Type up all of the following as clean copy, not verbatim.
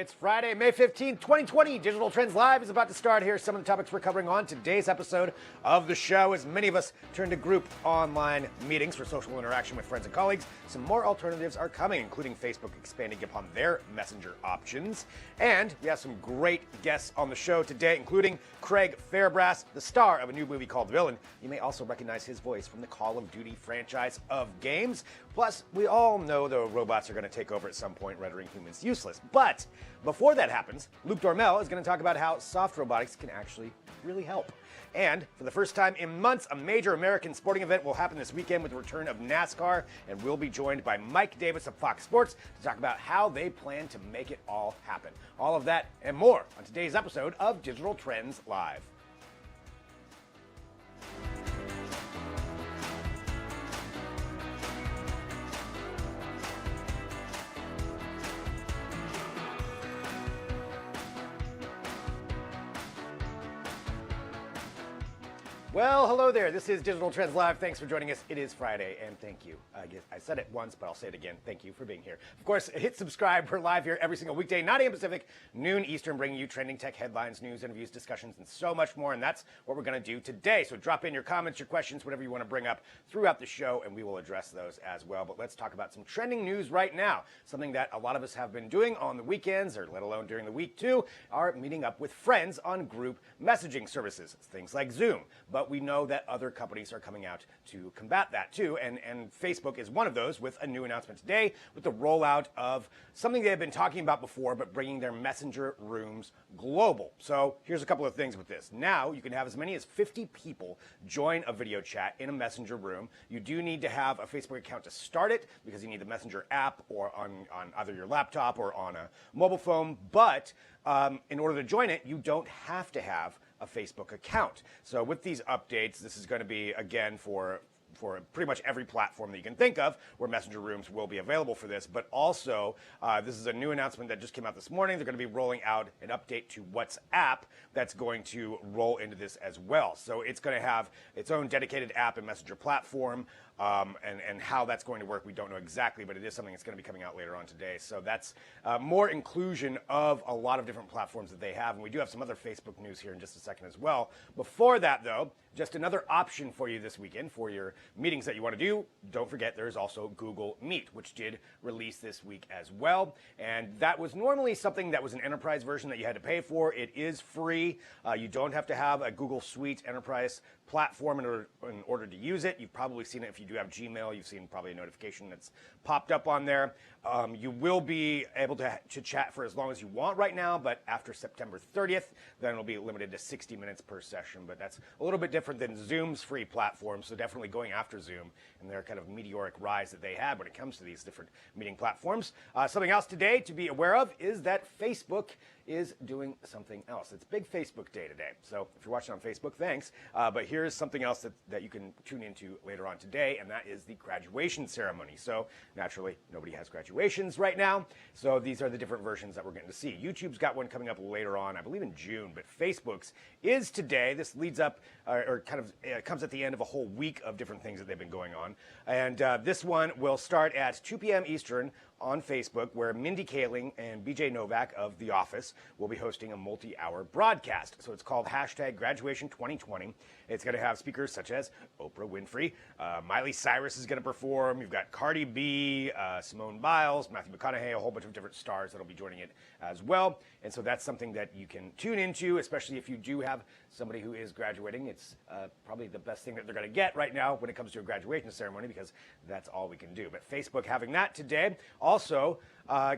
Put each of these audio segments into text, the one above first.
It's Friday, May 15th, 2020. Digital Trends Live is about to start. Here's some of the topics we're covering on today's episode of the show. As many of us turn to group online meetings for social interaction with friends and colleagues, some more alternatives are coming, including Facebook expanding upon their messenger options. And we have some great guests on the show today, including Craig Fairbrass, the star of a new movie called Villain. You may also recognize his voice from the Call of Duty franchise of games. Plus, we all know the robots are going to take over at some point, rendering humans useless. But before that happens, Luke Dormel is going to talk about how soft robotics can actually really help. And for the first time in months, a major American sporting event will happen this weekend with the return of NASCAR, and we'll be joined by Mike Davis of Fox Sports to talk about how they plan to make it all happen. All of that and more on today's episode of Digital Trends Live. Well, hello there. This is Digital Trends Live. Thanks for joining us. It is Friday, and thank you. I said it once, but I'll say it again. Thank you for being here. Of course, hit subscribe. We're live here every single weekday, 9 a.m. Pacific, noon Eastern, bringing you trending tech headlines, news, interviews, discussions, and so much more. And that's what we're going to do today. So drop in your comments, your questions, whatever you want to bring up throughout the show, and we will address those as well. But let's talk about some trending news right now. Something that a lot of us have been doing on the weekends, or let alone during the week too, are meeting up with friends on group messaging services, things like Zoom. But we know that other companies are coming out to combat that too, and Facebook is one of those with a new announcement today with the rollout of something they have been talking about before, but bringing their messenger rooms global. So here's a couple of things with this. Now you can have as many as 50 people join a video chat in a messenger room. You do need to have a Facebook account to start it because you need the messenger app or on either your laptop or on a mobile phone, but in order to join it, you don't have to have a Facebook account. So with these updates, this is going to be, again, for pretty much every platform that you can think of where messenger rooms will be available for this. But also, this is a new announcement that just came out this morning. They're going to be rolling out an update to WhatsApp that's going to roll into this as well. So it's going to have its own dedicated app and messenger platform. And how that's going to work, we don't know exactly, but it is something that's going to be coming out later on today. So that's more inclusion of a lot of different platforms that they have. And we do have some other Facebook news here in just a second as well. Before that, though, just another option for you this weekend for your meetings that you want to do. Don't forget, there's also Google Meet, which did release this week as well. And that was normally something that was an enterprise version that you had to pay for. It is free. You don't have to have a Google Suite enterprise platform in order to use it. You've probably seen it if you do have Gmail. You've seen probably a notification that's popped up on there. You will be able to chat for as long as you want right now, but after September 30th, then it'll be limited to 60 minutes per session. But that's a little bit different than Zoom's free platform, so definitely going after Zoom and their kind of meteoric rise that they had when it comes to these different meeting platforms. Something else today to be aware of is that Facebook is doing something else. It's Big Facebook Day today. So if you're watching on Facebook, thanks. But here's something else that you can tune into later on today, and that is the graduation ceremony. So naturally, nobody has graduations right now. So these are the different versions that we're getting to see. YouTube's got one coming up later on, I believe in June, but Facebook's is today. This leads up, or kind of comes at the end of a whole week of different things that they've been going on. And this one will start at 2 p.m. Eastern on Facebook, where Mindy Kaling and BJ Novak of The Office will be hosting a multi-hour broadcast. So it's called #Graduation2020. It's going to have speakers such as Oprah Winfrey, Miley Cyrus is going to perform. You've got Cardi B, Simone Biles, Matthew McConaughey, a whole bunch of different stars that'll be joining it as well. And so that's something that you can tune into, especially if you do have somebody who is graduating. It's probably the best thing that they're going to get right now when it comes to a graduation ceremony, because that's all we can do. But Facebook having that today. Also,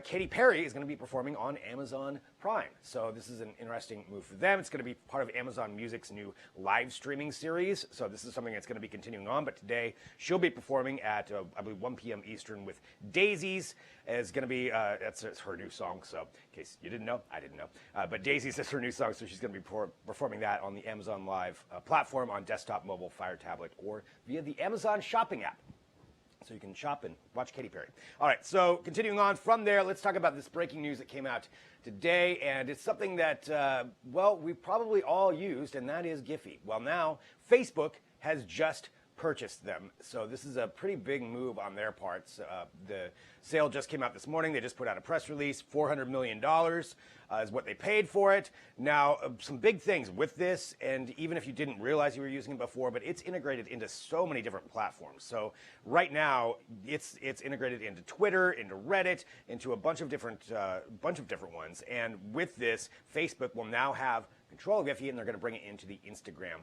Katy Perry is going to be performing on Amazon Prime. So this is an interesting move for them. It's going to be part of Amazon Music's new live streaming series. So this is something that's going to be continuing on. But today, she'll be performing at, I believe, 1 p.m. Eastern with Daisies. Is going to be, that's her new song. So in case you didn't know, I didn't know. But Daisies is her new song. So she's going to be performing that on the Amazon Live platform on desktop, mobile, Fire tablet, or via the Amazon shopping app. So you can shop and watch Katy Perry. All right, so continuing on from there, let's talk about this breaking news that came out today. And it's something that, well, we've probably all used, and that is Giphy. Well, now Facebook has just purchased them. So this is a pretty big move on their parts. The sale just came out this morning. They just put out a press release. $400 million is what they paid for it. Now, some big things with this, and even if you didn't realize you were using it before, but it's integrated into so many different platforms. So right now, it's integrated into Twitter, into Reddit, into a bunch of different ones. And with this, Facebook will now have control of Giphy, and they're going to bring it into the Instagram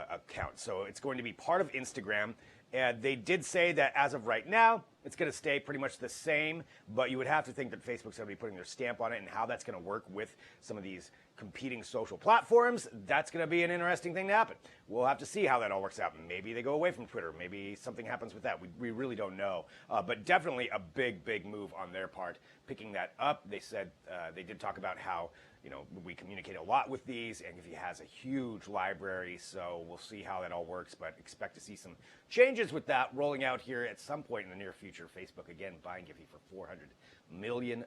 account. So it's going to be part of Instagram. And they did say that as of right now, it's going to stay pretty much the same, but you would have to think that Facebook's going to be putting their stamp on it, and how that's going to work with some of these competing social platforms. That's going to be an interesting thing to happen. We'll have to see how that all works out. Maybe they go away from Twitter. Maybe something happens with that. We really don't know. But definitely a big move on their part, picking that up. They said they did talk about how, you know, we communicate a lot with these, and Giphy has a huge library, so we'll see how that all works, but expect to see some changes with that rolling out here at some point in the near future. Facebook, again, buying Giphy for $400 million.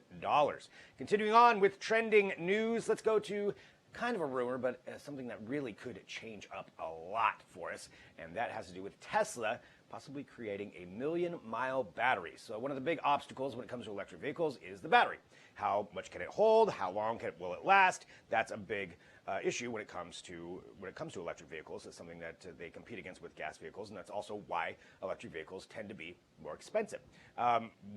Continuing on with trending news, let's go to kind of a rumor, but something that really could change up a lot for us, and that has to do with Tesla possibly creating a 1,000,000-mile battery. So one of the big obstacles when it comes to electric vehicles is the battery. How much can it hold? How long will it last? That's a big issue when it comes to electric vehicles. It's something that they compete against with gas vehicles, and that's also why electric vehicles tend to be more expensive.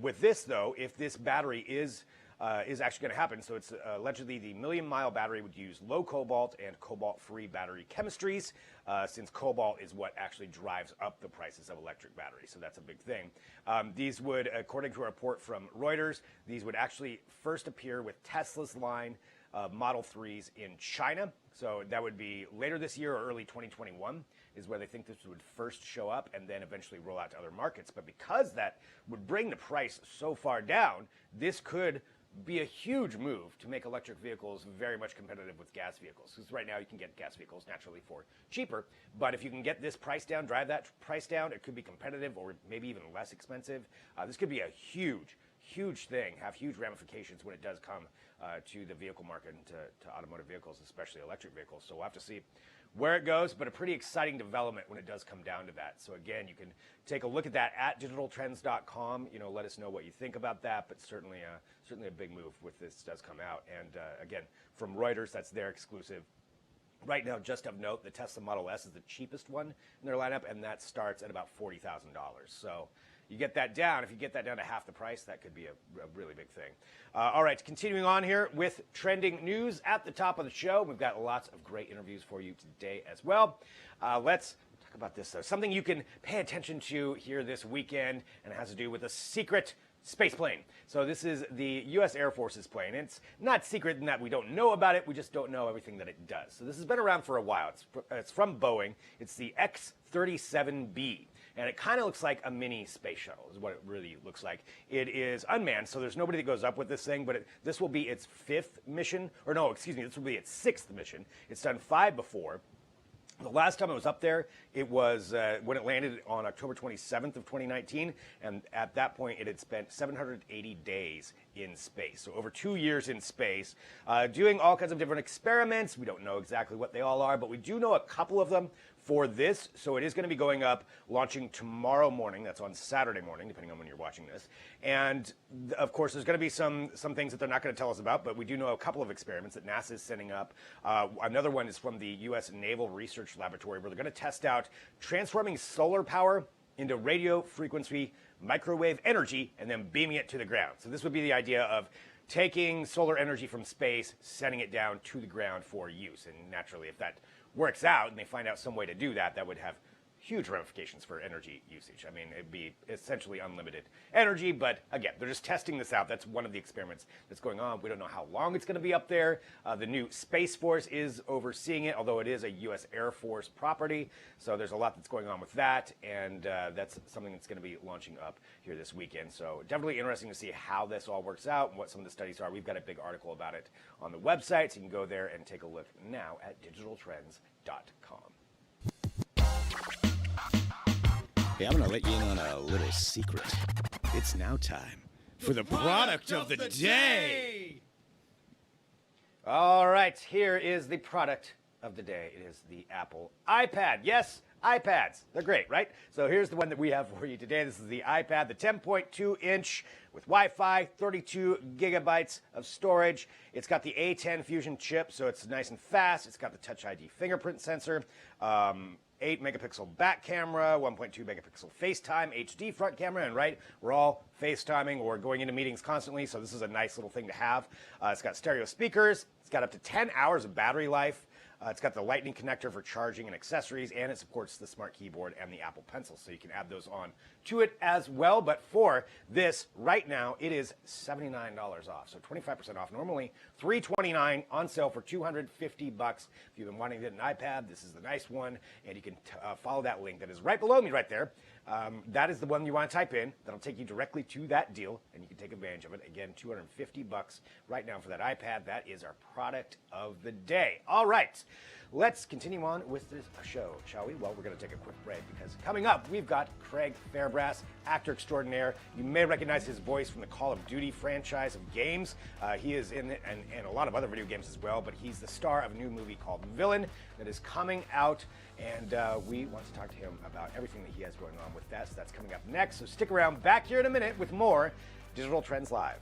With this, though, if this battery is actually going to happen, so it's allegedly the 1,000,000-mile battery would use low cobalt and cobalt-free battery chemistries, since cobalt is what actually drives up the prices of electric batteries. So that's a big thing. These would, according to a report from Reuters, these would actually first appear with Tesla's line of Model 3s in China. So that would be later this year or early 2021 is where they think this would first show up, and then eventually roll out to other markets. But because that would bring the price so far down, this could be a huge move to make electric vehicles very much competitive with gas vehicles. Because right now you can get gas vehicles naturally for cheaper, but if you can get this price down, drive that price down, it could be competitive or maybe even less expensive. This could be a huge thing, have huge ramifications when it does come to the vehicle market and to automotive vehicles, especially electric vehicles. So we'll have to see where it goes, but a pretty exciting development when it does come down to that. So again, you can take a look at that at digitaltrends.com. You know, let us know what you think about that, but certainly a big move with this does come out. And again, from Reuters, that's their exclusive. Right now, just of note, the Tesla Model S is the cheapest one in their lineup, and that starts at about $40,000. So you get that down. If you get that down to half the price, that could be a really big thing. All right, continuing on here with trending news at the top of the show. We've got lots of great interviews for you today as well. Let's talk about this, though. Something you can pay attention to here this weekend, and it has to do with a secret space plane. So this is the U.S. Air Force's plane. It's not secret in that we don't know about it. We just don't know everything that it does. So this has been around for a while. It's from Boeing. It's the X-37B. And it kind of looks like a mini space shuttle is what it really looks like. It is unmanned, so there's nobody that goes up with this thing, but this will be its fifth mission. Or no, excuse me, this will be its sixth mission. It's done 5 before. The last time it was up there, it was when it landed on October 27th of 2019, and at that point, it had spent 780 days in space. So over 2 years in space, doing all kinds of different experiments. We don't know exactly what they all are, but we do know a couple of them for this. So it is going to be going up, launching tomorrow morning. That's on Saturday morning, depending on when you're watching this. And of course, there's going to be some things that they're not going to tell us about, but we do know a couple of experiments that NASA is setting up. Another one is from the U.S. Naval Research Laboratory, where they're going to test out transforming solar power into radio frequency microwave energy and then beaming it to the ground. So this would be the idea of taking solar energy from space, sending it down to the ground for use. And naturally, if that works out and they find out some way to do that, that would have huge ramifications for energy usage. I mean, it'd be essentially unlimited energy, but again, they're just testing this out. That's one of the experiments that's going on. We don't know how long it's going to be up there. The new Space Force is overseeing it, although it is a U.S. Air Force property. So there's a lot that's going on with that, and that's something that's going to be launching up here this weekend. So definitely interesting to see how this all works out and what some of the studies are. We've got a big article about it on the website, so you can go there and take a look now at digitaltrends.com. Hey, I'm going to let you in on a little secret. It's now time for the product of the day. All right, here is the product of the day. It is the Apple iPad. Yes, iPads. They're great, right? So here's the one that we have for you today. This is the iPad, the 10.2-inch with Wi-Fi, 32 gigabytes of storage. It's got the A10 Fusion chip, so it's nice and fast. It's got the Touch ID fingerprint sensor, 8 megapixel back camera, 1.2 megapixel FaceTime, HD front camera, and right, we're all FaceTiming or going into meetings constantly, so this is a nice little thing to have. It's got stereo speakers. It's got up to 10 hours of battery life. It's got the lightning connector for charging and accessories, and it supports the smart keyboard and the Apple Pencil, so you can add those on to it as well. But for this, right now, it is $79 off, so 25% off. Normally $329, on sale for $250. If you've been wanting to get an iPad, this is the nice one, and you can follow that link that is right below me right there. That is the one you want to type in. That'll take you directly to that deal, and you can take advantage of it. Again, $250 right now for that iPad. That is our product of the day. All right, let's continue on with this show, shall we? Well, we're going to take a quick break because coming up, we've got Craig Fairbrass, actor extraordinaire. You may recognize his voice from the Call of Duty franchise of games. He is in it and a lot of other video games as well, but he's the star of a new movie called Villain that is coming out, and we want to talk to him about everything that he has going on with that. So that's coming up next, so stick around back here in a minute with more Digital Trends Live.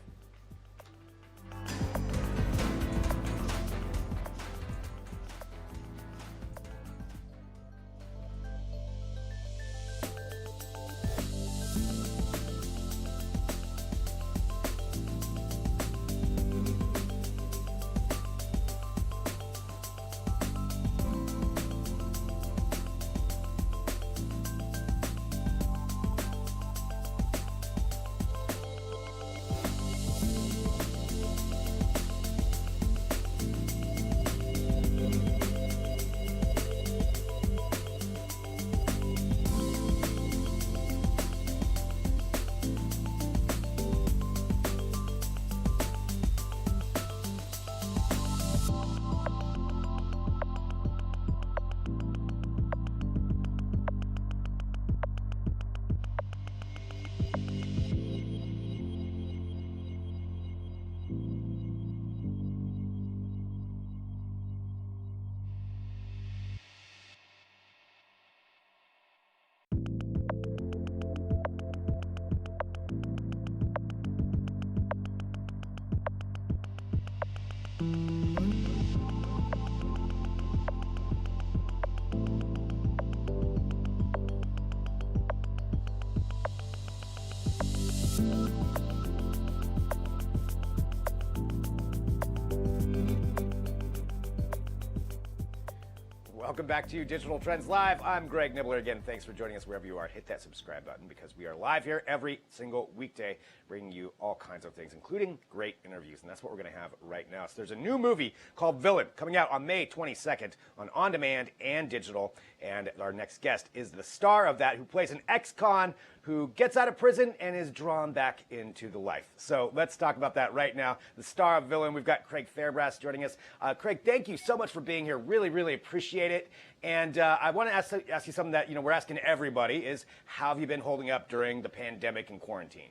Welcome back to Digital Trends Live. I'm Greg Nibbler. Again, thanks for joining us wherever you are. Hit that subscribe button because we are live here every single weekday, bringing you all kinds of things, including great interviews. And that's what we're going to have right now. So there's a new movie called Villain coming out on May 22nd on demand and digital. And our next guest is the star of that, who plays an ex-con who gets out of prison and is drawn back into the life. So let's talk about that right now. The star of Villain, we've got Craig Fairbrass joining us. Craig, thank you so much for being here. Really, really appreciate it. And I want to ask you something that we're asking everybody is, how have you been holding up during the pandemic and quarantine?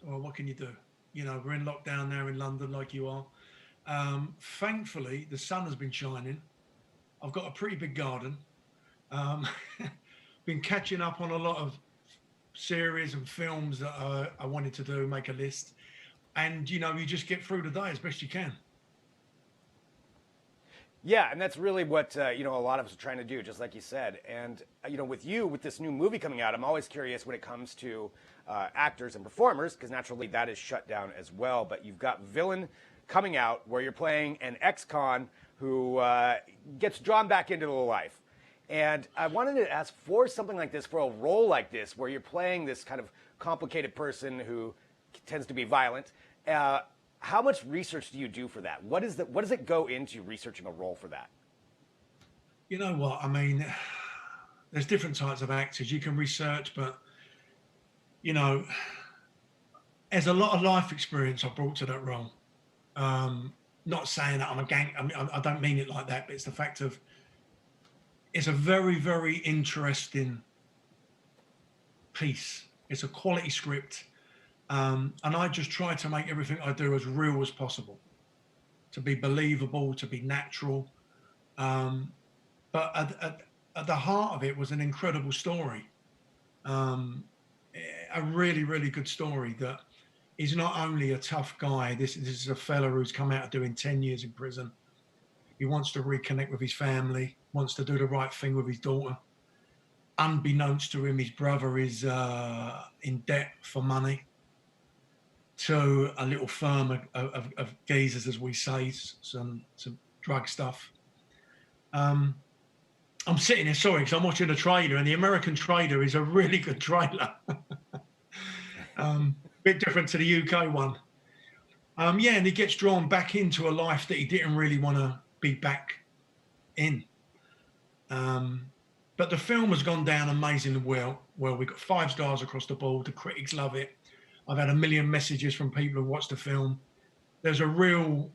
Well, what can you do? We're in lockdown now in London like you are. Thankfully, the sun has been shining. I've got a pretty big garden. Been catching up on a lot of series and films that I wanted to do, make a list. And, you just get through the day as best you can. Yeah, and that's really what, a lot of us are trying to do, just like you said. And, with this new movie coming out, I'm always curious when it comes to actors and performers, because naturally that is shut down as well. But you've got Villain coming out where you're playing an ex-con who gets drawn back into the life. And I wanted to ask, for something like this, for a role like this, where you're playing this kind of complicated person who tends to be violent, how much research do you do for that? What does it go into researching a role for that? You know what? I mean, there's different types of actors you can research, but, there's a lot of life experience I brought to that role. Not saying that I'm a gang. I don't mean it like that, but it's the fact of, it's a very, very interesting piece. It's a quality script. And I just try to make everything I do as real as possible, to be believable, to be natural. But at the heart of it was an incredible story. Um, a really, really good story that is not only a tough guy. This is a fella who's come out of doing 10 years in prison. He wants to reconnect with his family, wants to do the right thing with his daughter. Unbeknownst to him, his brother is in debt for money to a little firm of geezers, as we say, some drug stuff. I'm sitting here, sorry, because I'm watching a trailer, and the American trailer is a really good trailer. Bit different to the UK one. Yeah, and he gets drawn back into a life that he didn't really want to be back in. But the film has gone down amazingly well. Well, we got 5 stars across the board. The critics love it. I've had a million messages from people who watched the film. There's a real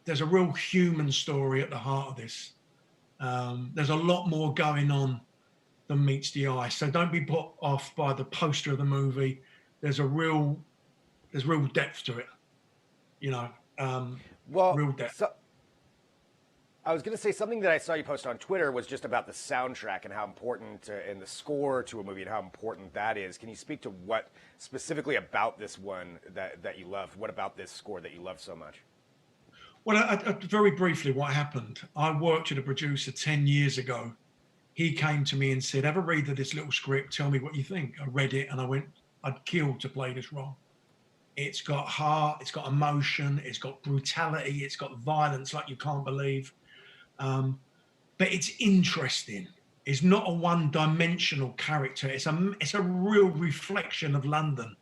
human story at the heart of this. There's a lot more going on than meets the eye. So don't be put off by the poster of the movie. There's real depth to it. You know, real depth. So, I was going to say something that I saw you post on Twitter was just about the soundtrack and how important and the score to a movie and how important that is. Can you speak to what specifically about this one that you loved? What about this score that you love so much? Well, very briefly, what happened? I worked with a producer 10 years ago. He came to me and said, "Have a read of this little script. Tell me what you think." I read it and I went, "I'd kill to play this role." It's got heart, it's got emotion, it's got brutality, it's got violence like you can't believe. But it's interesting. It's not a one-dimensional character. It's a real reflection of London.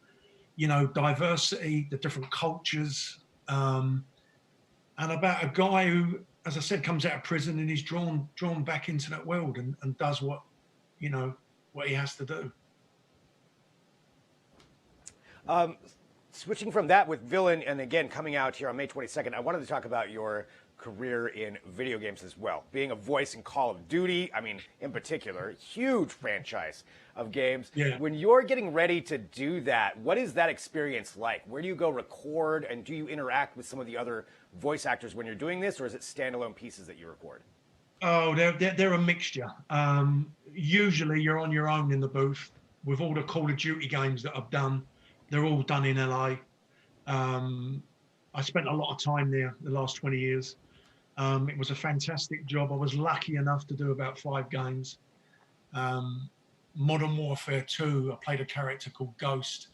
You know, diversity, the different cultures, and about a guy who, as I said, comes out of prison and is drawn back into that world and does what he has to do. Switching from that with Villain, and again coming out here on May 22nd, I wanted to talk about your career in video games as well. Being a voice in Call of Duty, I mean, in particular, huge franchise of games. Yeah. When you're getting ready to do that, what is that experience like? Where do you go record, and do you interact with some of the other voice actors when you're doing this, or is it standalone pieces that you record? Oh, they're a mixture. Usually you're on your own in the booth. With all the Call of Duty games that I've done, they're all done in LA. I spent a lot of time there the last 20 years. It was a fantastic job. I was lucky enough to do about 5 games. Modern Warfare 2, I played a character called Ghost.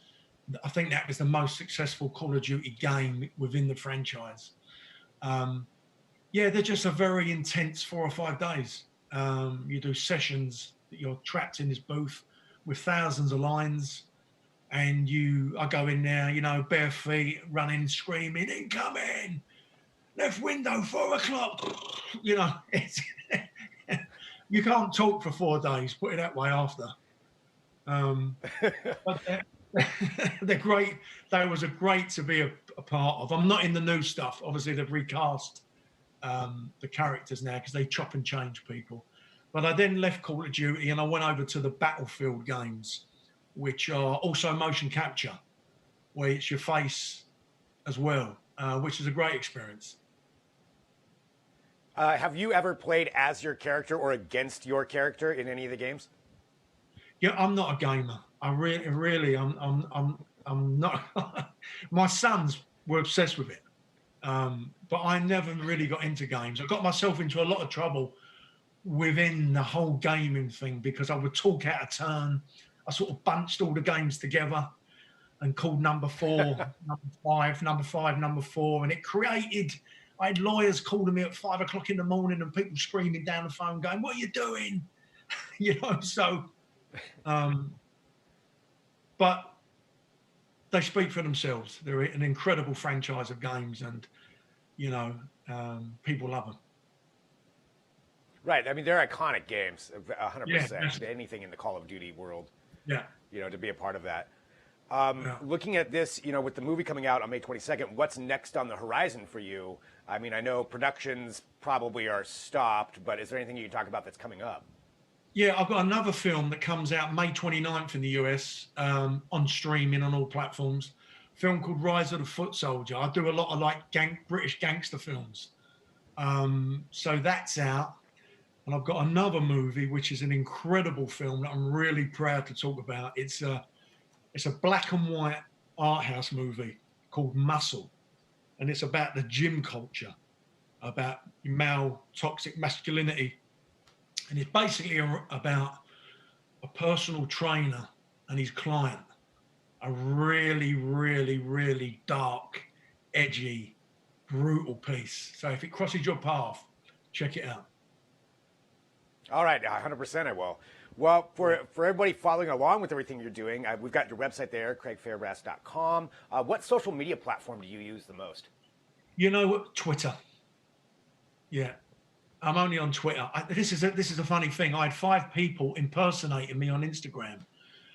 I think that was the most successful Call of Duty game within the franchise. Yeah, they're just a very intense 4 or 5 days. You do sessions that you're trapped in this booth with thousands of lines. And I go in there, bare feet, running, screaming, "Incoming! Left window, 4 o'clock." It's you can't talk for 4 days, put it that way, after. But they're great. They was great to be a part of. I'm not in the new stuff. Obviously, they've recast the characters now because they chop and change people. But I then left Call of Duty and I went over to the Battlefield games, which are also motion capture, where it's your face as well, which is a great experience. Have you ever played as your character or against your character in any of the games? Yeah, I'm not a gamer. I really, I'm not. My sons were obsessed with it, but I never really got into games. I got myself into a lot of trouble within the whole gaming thing because I would talk out of turn. I sort of bunched all the games together and called number 4, number 5, number 5, number 4. And it created, I had lawyers calling me at 5 o'clock in the morning and people screaming down the phone going, "What are you doing?" So, but they speak for themselves. They're an incredible franchise of games and, people love them. Right. I mean, they're iconic games, 100%. Yeah, anything in the Call of Duty world. Yeah. To be a part of that. Looking at this, with the movie coming out on May 22nd, what's next on the horizon for you? I mean, I know productions probably are stopped, but is there anything you can talk about that's coming up? Yeah, I've got another film that comes out May 29th in the US, on streaming on all platforms. A film called Rise of the Foot Soldier. I do a lot of British gangster films. So that's out. And I've got another movie, which is an incredible film that I'm really proud to talk about. It's a black and white art house movie called Muscle. And it's about the gym culture, about male toxic masculinity. And it's basically about a personal trainer and his client. A really, really, really dark, edgy, brutal piece. So if it crosses your path, check it out. All right, 100% I will. Well, for everybody following along with everything you're doing, we've got your website there, craigfairbrass.com. What social media platform do you use the most? You know what? Twitter. Yeah, I'm only on Twitter. This is a funny thing. I had 5 people impersonating me on Instagram.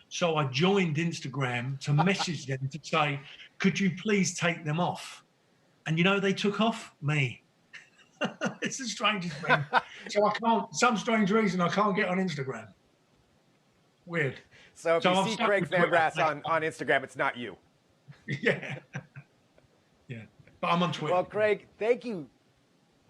So I joined Instagram to message them to say, could you please take them off? And you know, they took off me. It's the strangest thing. So I can't, some strange reason, I can't get on Instagram. Weird. So if you I'm see stuck Craig with Twitter. Fairbrass on Instagram, it's not you. Yeah. Yeah. But I'm on Twitter. Well, Craig, thank you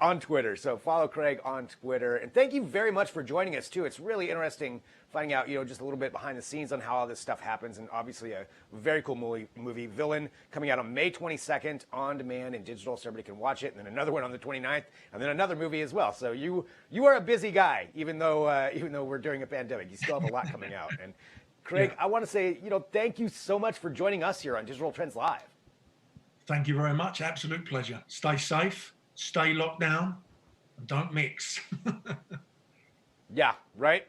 on Twitter. So follow Craig on Twitter. And thank you very much for joining us, too. It's really interesting finding out, just a little bit behind the scenes on how all this stuff happens. And obviously a very cool movie, Villain, coming out on May 22nd on demand and digital so everybody can watch it. And then another one on the 29th, and then another movie as well. So you are a busy guy, even though we're during a pandemic. You still have a lot coming out. And Craig, yeah. I want to say, thank you so much for joining us here on Digital Trends Live. Thank you very much. Absolute pleasure. Stay safe. Stay locked down, and don't mix. Yeah, right?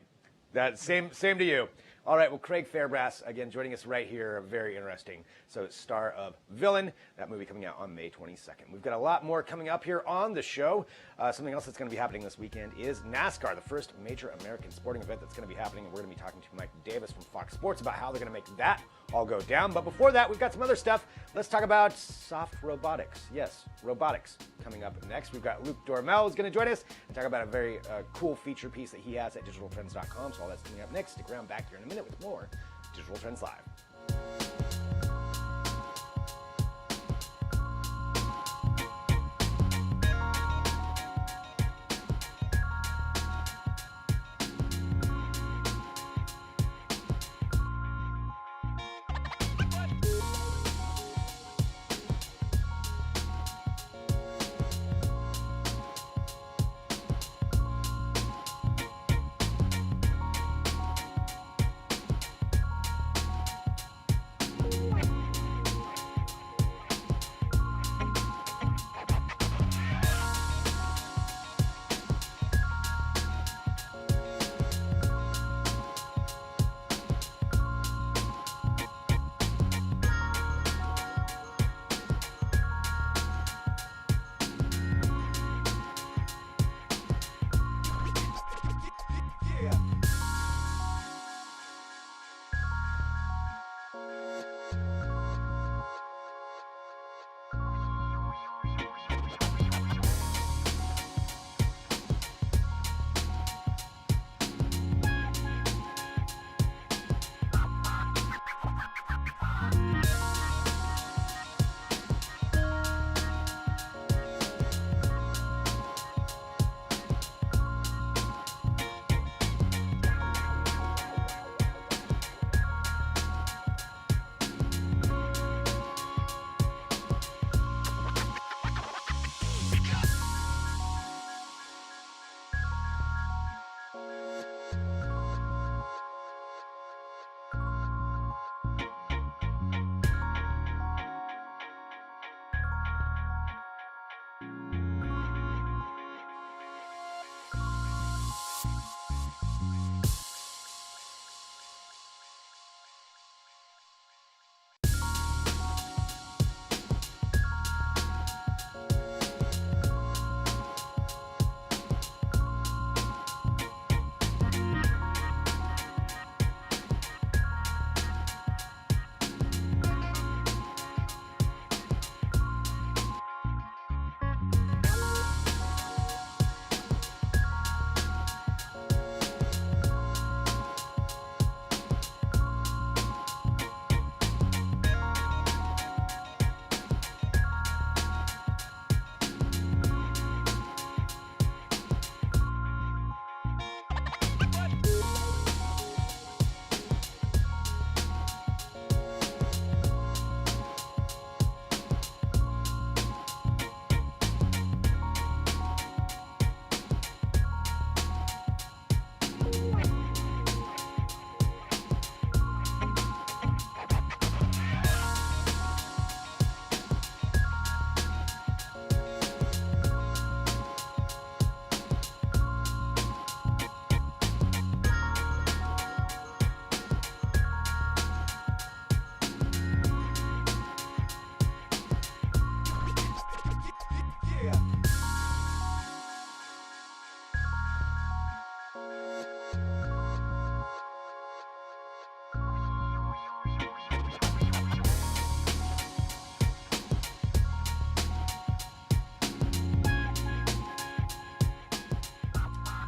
That same to you. All right, well, Craig Fairbrass, again, joining us right here. Very interesting. So, star of Villain, that movie coming out on May 22nd. We've got a lot more coming up here on the show. Something else that's going to be happening this weekend is NASCAR, the first major American sporting event that's going to be happening. And we're going to be talking to Mike Davis from Fox Sports about how they're going to make that all go down. But before that, we've got some other stuff. Let's talk about soft robotics. Yes, robotics coming up next. We've got Luke Dormel who's going to join us and talk about a very cool feature piece that he has at digitaltrends.com. So all that's coming up next. Stick around, back here in a minute with more Digital Trends Live.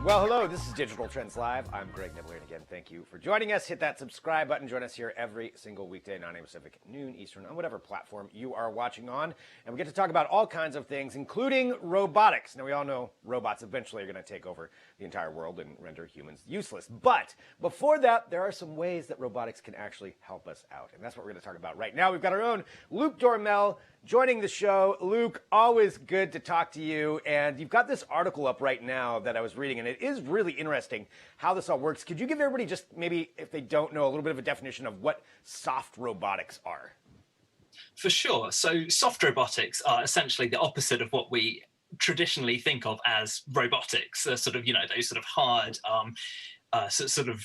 Well, hello, this is Digital Trends Live. I'm Greg Nibbler, and again, thank you for joining us. Hit that subscribe button. Join us here every single weekday, 9 a.m. Pacific, noon Eastern, on whatever platform you are watching on. And we get to talk about all kinds of things, including robotics. Now, we all know robots eventually are going to take over the entire world and render humans useless. But before that, there are some ways that robotics can actually help us out. And that's what we're going to talk about right now. We've got our own Luke Dormel joining the show. Luke, always good to talk to you. And you've got this article up right now that I was reading, and it is really interesting how this all works. Could you give everybody, just maybe if they don't know, a little bit of a definition of what soft robotics are? For sure. So soft robotics are essentially the opposite of what we traditionally think of as robotics, sort of, those sort of hard, sort of,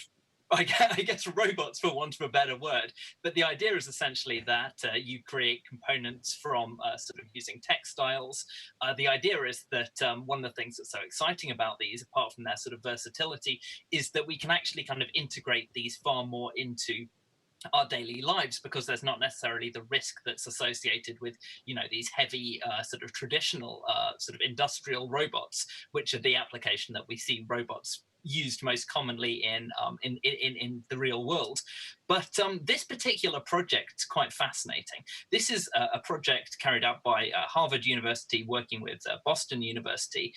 I guess robots, for want of a better word. But the idea is essentially that you create components from sort of using textiles. The idea is that one of the things that's so exciting about these, apart from their sort of versatility, is that we can actually kind of integrate these far more into our daily lives, because there's not necessarily the risk that's associated with, these heavy sort of traditional sort of industrial robots, which are the application that we see robots used most commonly in the real world. But this particular project is quite fascinating. This is a project carried out by Harvard University working with Boston University.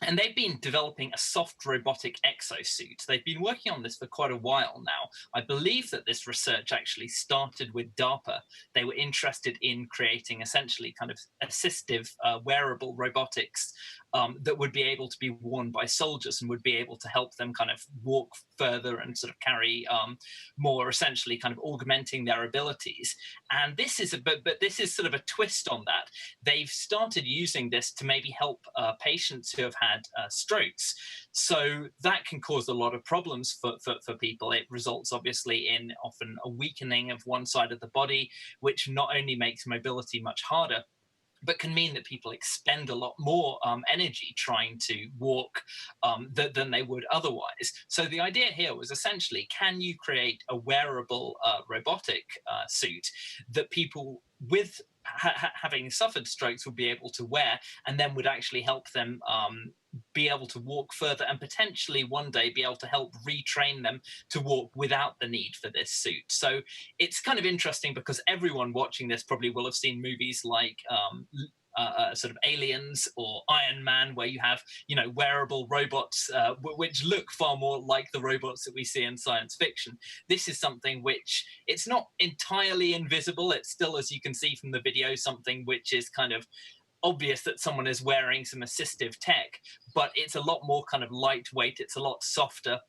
And they've been developing a soft robotic exosuit. They've been working on this for quite a while now. I believe that this research actually started with DARPA. They were interested in creating essentially kind of assistive wearable robotics that would be able to be worn by soldiers and would be able to help them kind of walk further and sort of carry more, essentially kind of augmenting their abilities. And this is but this is sort of a twist on that. They've started using this to maybe help patients who have had strokes. So that can cause a lot of problems for people. It results obviously in often a weakening of one side of the body, which not only makes mobility much harder, but can mean that people expend a lot more energy trying to walk than they would otherwise. So the idea here was essentially, can you create a wearable robotic suit that people with having suffered strokes would be able to wear, and then would actually help them be able to walk further, and potentially one day be able to help retrain them to walk without the need for this suit. So it's kind of interesting, because everyone watching this probably will have seen movies like sort of Aliens or Iron Man, where you have, wearable robots which look far more like the robots that we see in science fiction. This is something which, it's not entirely invisible. It's still, as you can see from the video, something which is kind of obvious that someone is wearing some assistive tech, but it's a lot more kind of lightweight. It's a lot softer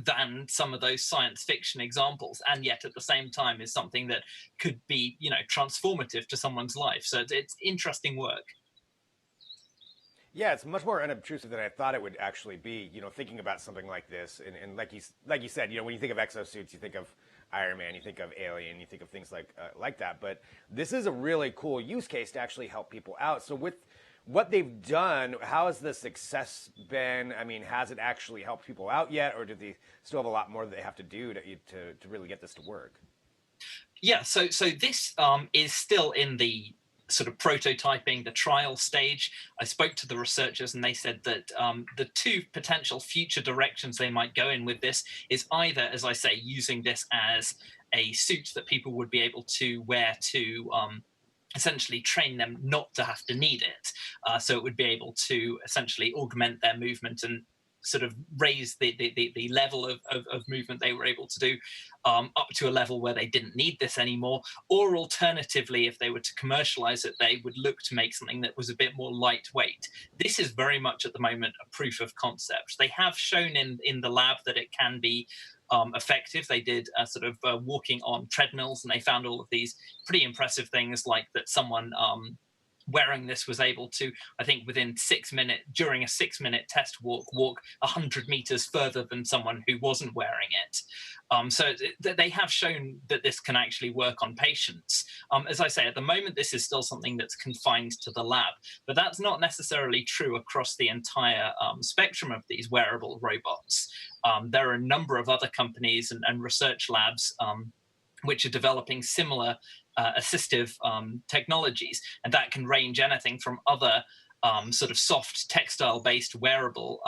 than some of those science fiction examples, and yet at the same time is something that could be, transformative to someone's life. So it's interesting work. Yeah, it's much more unobtrusive than I thought it would actually be. Thinking about something like this, and like you said, when you think of exosuits, you think of Iron Man, you think of Alien, you think of things like that. But this is a really cool use case to actually help people out. So with what they've done, how has the success been? I mean, has it actually helped people out yet, or do they still have a lot more that they have to do to really get this to work? Yeah, so this is still in the sort of prototyping, the trial stage. I spoke to the researchers, and they said that the two potential future directions they might go in with this is either, as I say, using this as a suit that people would be able to wear to essentially train them not to have to need it. So it would be able to essentially augment their movement and sort of raise the level of movement they were able to do up to a level where they didn't need this anymore. Or alternatively, if they were to commercialize it, they would look to make something that was a bit more lightweight. This is very much at the moment a proof of concept. They have shown in the lab that it can be effective. They did sort of walking on treadmills, and they found all of these pretty impressive things, like that someone wearing this was able to, I think within 6 minutes, during a 6-minute test walk 100 meters further than someone who wasn't wearing it. So they have shown that this can actually work on patients. As I say, at the moment, this is still something that's confined to the lab, but that's not necessarily true across the entire spectrum of these wearable robots. There are a number of other companies and research labs which are developing similar assistive technologies, and that can range anything from other sort of soft textile-based wearable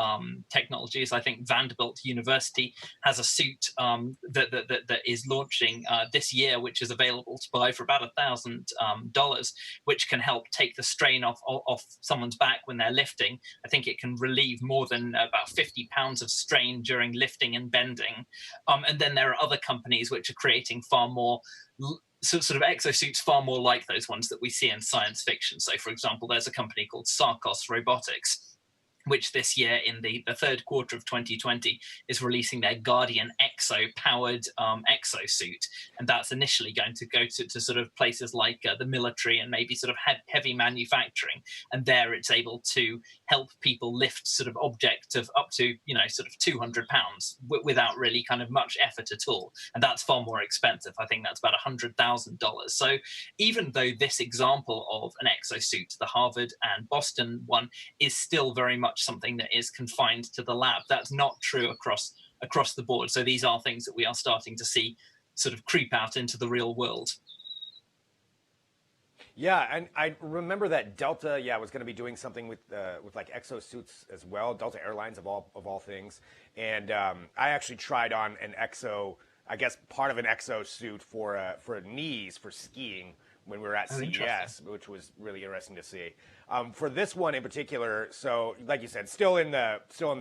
technologies. I think Vanderbilt University has a suit that is launching this year, which is available to buy for about $1,000, which can help take the strain off someone's back when they're lifting. I think it can relieve more than about 50 pounds of strain during lifting and bending. And then there are other companies which are creating far more sort of exosuits far more like those ones that we see in science fiction. So, for example, there's a company called Sarkos Robotics, which this year in the third quarter of 2020 is releasing their Guardian Exo powered exosuit. And that's initially going to go to sort of places like the military and maybe sort of heavy manufacturing. And there it's able to help people lift sort of objects of up to, sort of 200 pounds without really kind of much effort at all. And that's far more expensive. I think that's about $100,000. So even though this example of an exosuit, the Harvard and Boston one, is still very much something that is confined to the lab, that's not true across the board. So these are things that we are starting to see sort of creep out into the real world. Yeah, and I remember that Delta, was going to be doing something with like exosuits as well. Delta Airlines of all things, and I actually tried on an exo, I guess part of an exosuit for knees for skiing when we were at CES, which was really interesting to see. For this one in particular, so like you said, still in the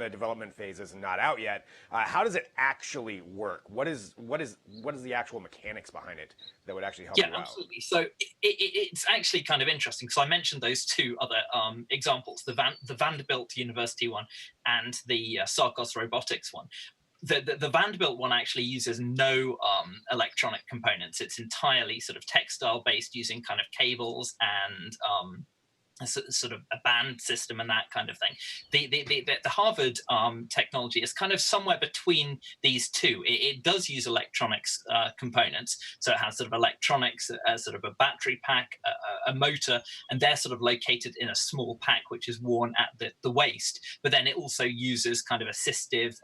development phases and not out yet. How does it actually work? What is the actual mechanics behind it that would actually help you out? Yeah, absolutely. So it's actually kind of interesting. So I mentioned those two other examples, the Vanderbilt University one and the Sarkos Robotics one. The Vanderbilt one actually uses no electronic components. It's entirely sort of textile based, using kind of cables and sort of a band system and that kind of thing. The Harvard technology is kind of somewhere between these two. It does use electronics components, so it has sort of electronics, sort of a battery pack, a motor, and they're sort of located in a small pack which is worn at the waist. But then it also uses kind of assistive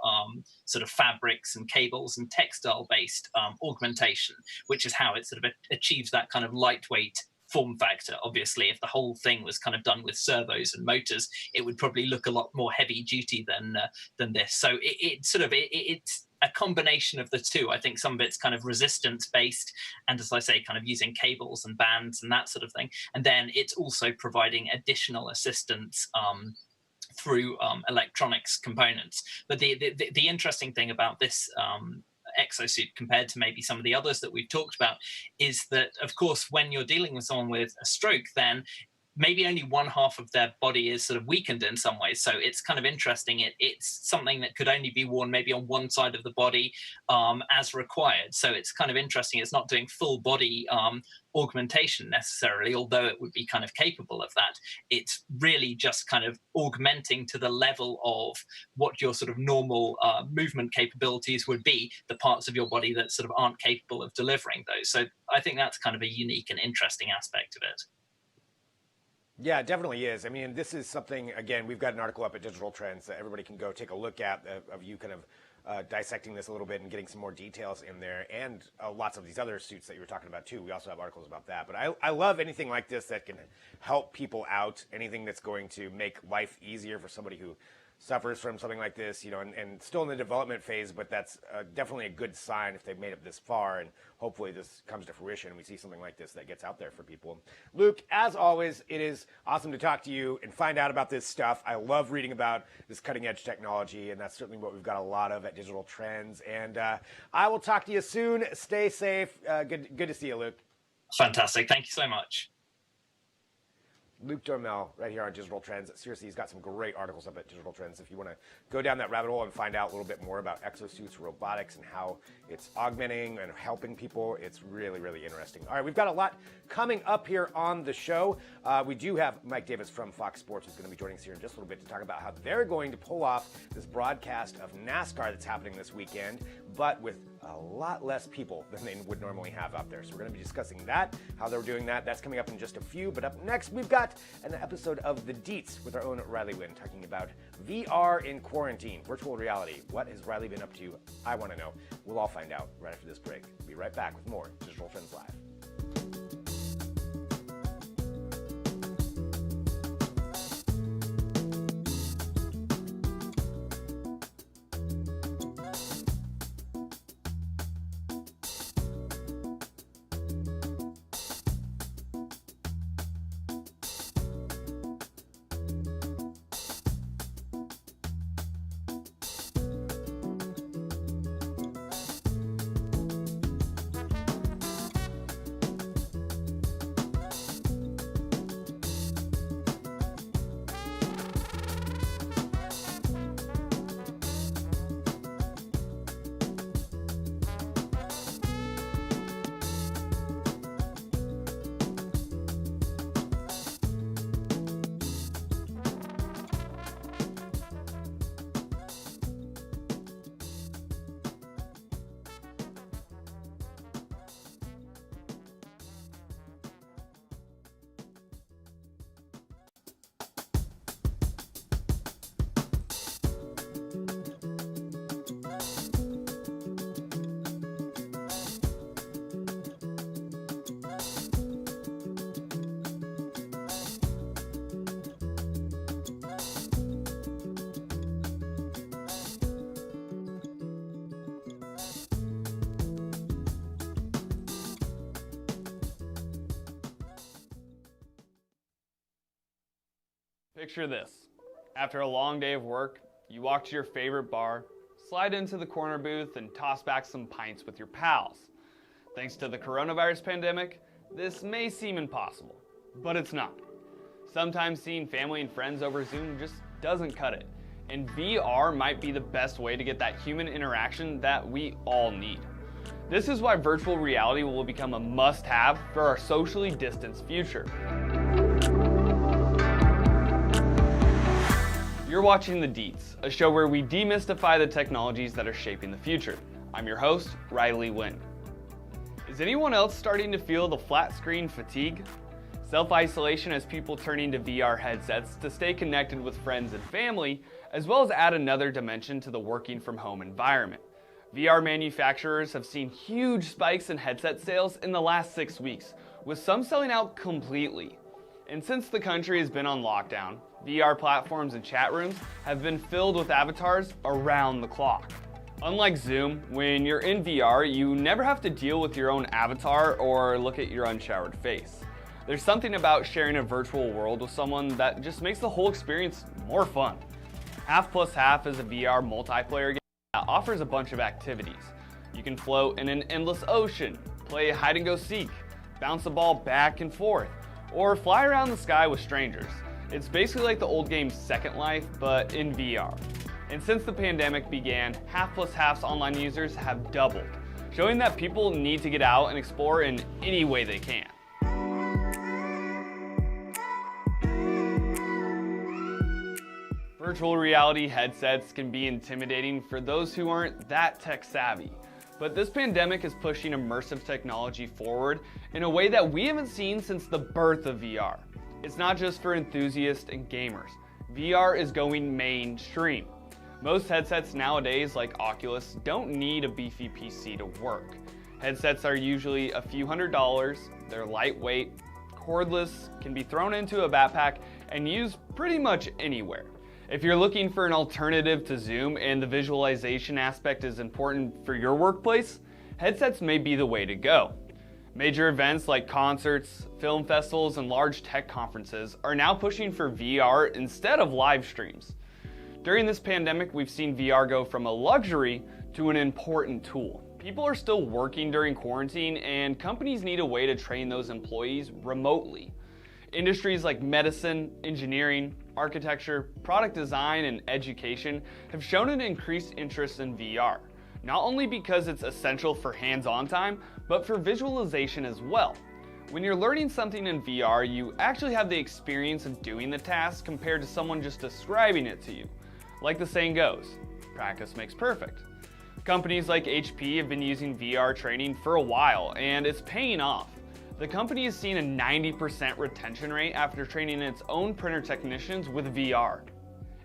sort of fabrics and cables and textile-based augmentation, which is how it sort of achieves that kind of lightweight form factor. Obviously, if the whole thing was kind of done with servos and motors, it would probably look a lot more heavy duty than this. So it's a combination of the two. I think some of it's kind of resistance based, and as I say, kind of using cables and bands and that sort of thing. And then it's also providing additional assistance through electronics components. But the interesting thing about this exosuit compared to maybe some of the others that we've talked about is that, of course, when you're dealing with someone with a stroke, then maybe only one half of their body is sort of weakened in some ways. So it's kind of interesting. It's something that could only be worn maybe on one side of the body as required. So it's kind of interesting. It's not doing full body augmentation necessarily, although it would be kind of capable of that. It's really just kind of augmenting to the level of what your sort of normal movement capabilities would be, the parts of your body that sort of aren't capable of delivering those. So I think that's kind of a unique and interesting aspect of it. Yeah, it definitely is. I mean, this is something, again, we've got an article up at Digital Trends that everybody can go take a look at of you kind of dissecting this a little bit and getting some more details in there, and lots of these other suits that you were talking about too. We also have articles about that. But I love anything like this that can help people out, anything that's going to make life easier for somebody who suffers from something like this, and still in the development phase, but that's definitely a good sign if they've made it this far, and hopefully this comes to fruition and we see something like this that gets out there for people. Luke, as always, it is awesome to talk to you and find out about this stuff. I love reading about this cutting edge technology, and that's certainly what we've got a lot of at Digital Trends. And I will talk to you soon. Stay safe. Good to see you, Luke. Fantastic. Thank you so much. Luke Dormel, right here on Digital Trends. Seriously, he's got some great articles up at Digital Trends if you want to go down that rabbit hole and find out a little bit more about exosuits, robotics, and how it's augmenting and helping people. It's really, really interesting. All right, we've got a lot coming up here on the show. We do have Mike Davis from Fox Sports who's going to be joining us here in just a little bit to talk about how they're going to pull off this broadcast of NASCAR that's happening this weekend, but with a lot less people than they would normally have out there. So we're going to be discussing that, how they're doing that. That's coming up in just a few. But up next, we've got an episode of The Deets with our own Riley Wynn talking about VR in quarantine, virtual reality. What has Riley been up to? I want to know. We'll all find out right after this break. Be right back with more Digital Trends Live. Picture this. After a long day of work, you walk to your favorite bar, slide into the corner booth, and toss back some pints with your pals. Thanks to the coronavirus pandemic, this may seem impossible, but it's not. Sometimes seeing family and friends over Zoom just doesn't cut it, and VR might be the best way to get that human interaction that we all need. This is why virtual reality will become a must-have for our socially distanced future. You're watching The Deets, a show where we demystify the technologies that are shaping the future. I'm your host, Riley Wynn. Is anyone else starting to feel the flat screen fatigue? Self-isolation has people turning to VR headsets to stay connected with friends and family, as well as add another dimension to the working from home environment. VR manufacturers have seen huge spikes in headset sales in the last 6 weeks, with some selling out completely. And since the country has been on lockdown, VR platforms and chat rooms have been filled with avatars around the clock. Unlike Zoom, when you're in VR, you never have to deal with your own avatar or look at your unshowered face. There's something about sharing a virtual world with someone that just makes the whole experience more fun. Half Plus Half is a VR multiplayer game that offers a bunch of activities. You can float in an endless ocean, play hide and go seek, bounce a ball back and forth, or fly around the sky with strangers. It's basically like the old game Second Life, but in VR. And since the pandemic began, Half Plus Half's online users have doubled, showing that people need to get out and explore in any way they can. Virtual reality headsets can be intimidating for those who aren't that tech savvy, but this pandemic is pushing immersive technology forward in a way that we haven't seen since the birth of VR. It's not just for enthusiasts and gamers. VR is going mainstream. Most headsets nowadays, like Oculus, don't need a beefy PC to work. Headsets are usually a few $100s, they're lightweight, cordless, can be thrown into a backpack, and used pretty much anywhere. If you're looking for an alternative to Zoom and the visualization aspect is important for your workplace, headsets may be the way to go. Major events like concerts, film festivals, and large tech conferences are now pushing for VR instead of live streams. During this pandemic, we've seen VR go from a luxury to an important tool. People are still working during quarantine, and companies need a way to train those employees remotely. Industries like medicine, engineering, architecture, product design, and education have shown an increased interest in VR, not only because it's essential for hands-on time, but for visualization as well. When you're learning something in VR, you actually have the experience of doing the task compared to someone just describing it to you. Like the saying goes, practice makes perfect. Companies like HP have been using VR training for a while, and it's paying off. The company has seen a 90% retention rate after training its own printer technicians with VR.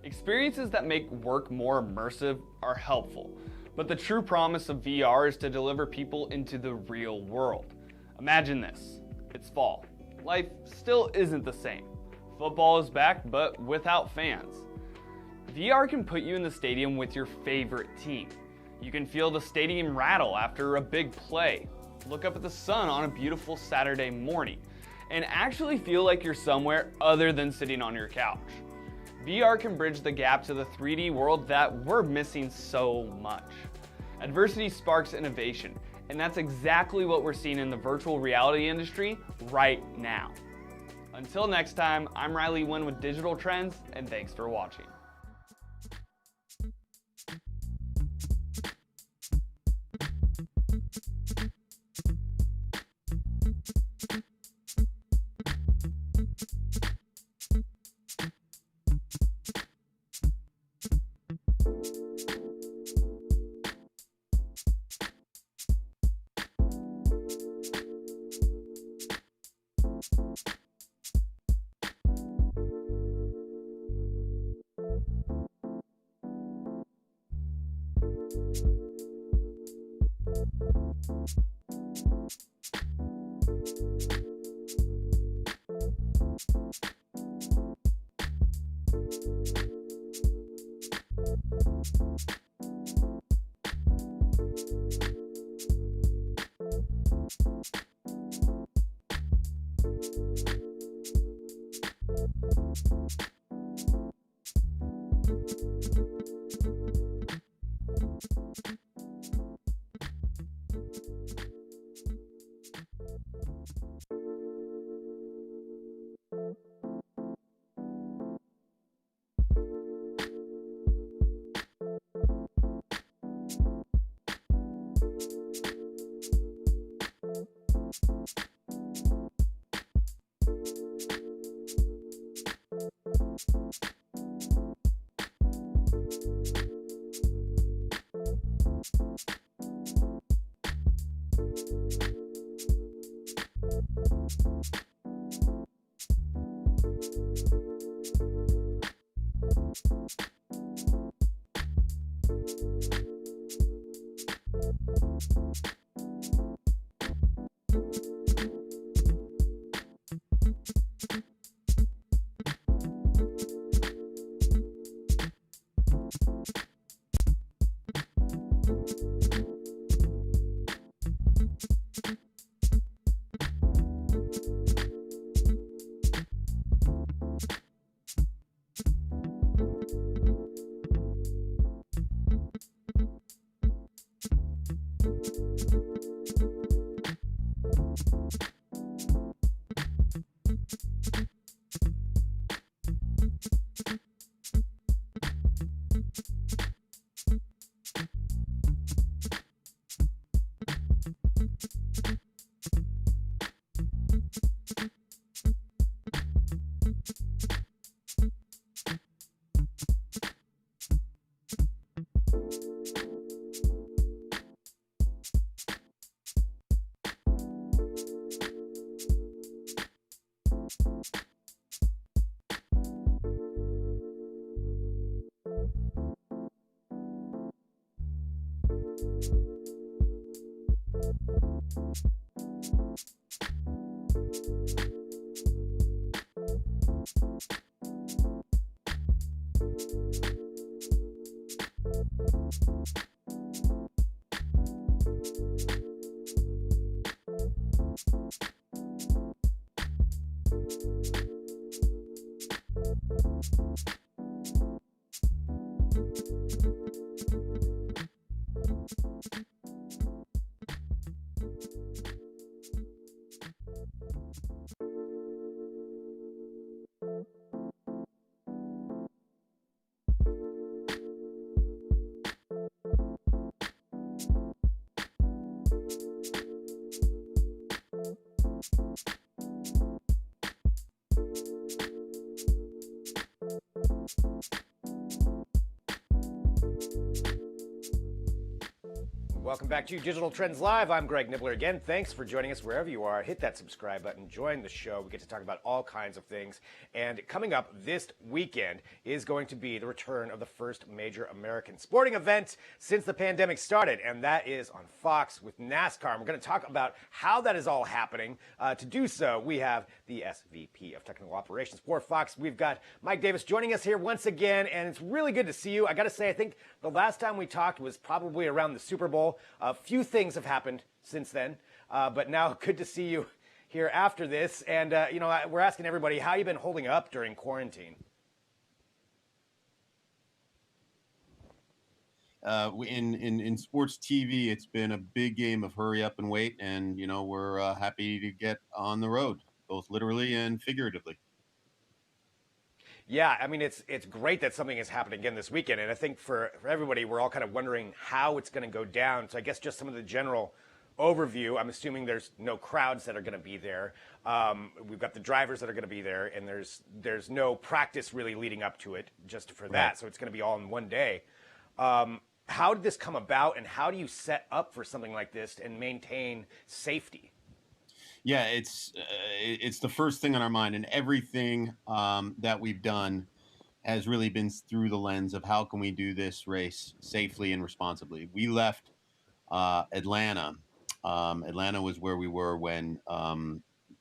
Experiences that make work more immersive are helpful, but the true promise of VR is to deliver people into the real world. Imagine this, it's fall. Life still isn't the same. Football is back, but without fans. VR can put you in the stadium with your favorite team. You can feel the stadium rattle after a big play, look up at the sun on a beautiful Saturday morning, and actually feel like you're somewhere other than sitting on your couch. VR can bridge the gap to the 3D world that we're missing so much. Adversity sparks innovation, and that's exactly what we're seeing in the virtual reality industry right now. Until next time, I'm Riley Wynn with Digital Trends, and thanks for watching. Welcome back to Digital Trends Live. I'm Greg Nibbler again. Thanks for joining us wherever you are. Hit that subscribe button. Join the show. We get to talk about all kinds of things. And coming up this weekend is going to be the return of the first major American sporting event since the pandemic started, and that is on Fox with NASCAR. And we're going to talk about how that is all happening. To do so, we have the SVP of Technical Operations for Fox. We've got Mike Davis joining us here once again, and it's really good to see you. I got to say, I think the last time we talked was probably around the Super Bowl. A few things have happened since then, but now good to see you here after this. And, we're asking everybody, how you been holding up during quarantine? In sports TV, it's been a big game of hurry up and wait. And, we're happy to get on the road, both literally and figuratively. Yeah, I mean, it's great that something is happening again this weekend. And I think for everybody, we're all kind of wondering how it's going to go down. So I guess just some of the general overview. I'm assuming there's no crowds that are going to be there. We've got the drivers that are going to be there, and there's no practice really leading up to it just for that. Right. So it's going to be all in one day. How did this come about, and how do you set up for something like this and maintain safety? Yeah, it's the first thing on our mind, and everything that we've done has really been through the lens of how can we do this race safely and responsibly. We left Atlanta. Atlanta was where we were when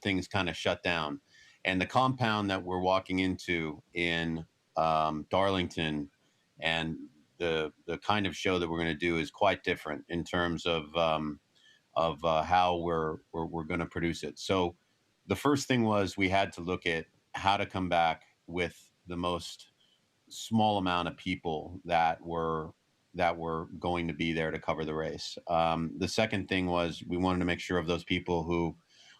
things kind of shut down, and the compound that we're walking into in Darlington and the kind of show that we're going to do is quite different in terms of how we're going to produce it. So the first thing was we had to look at how to come back with the most small amount of people that were going to be there to cover the race. The second thing was we wanted to make sure of those people who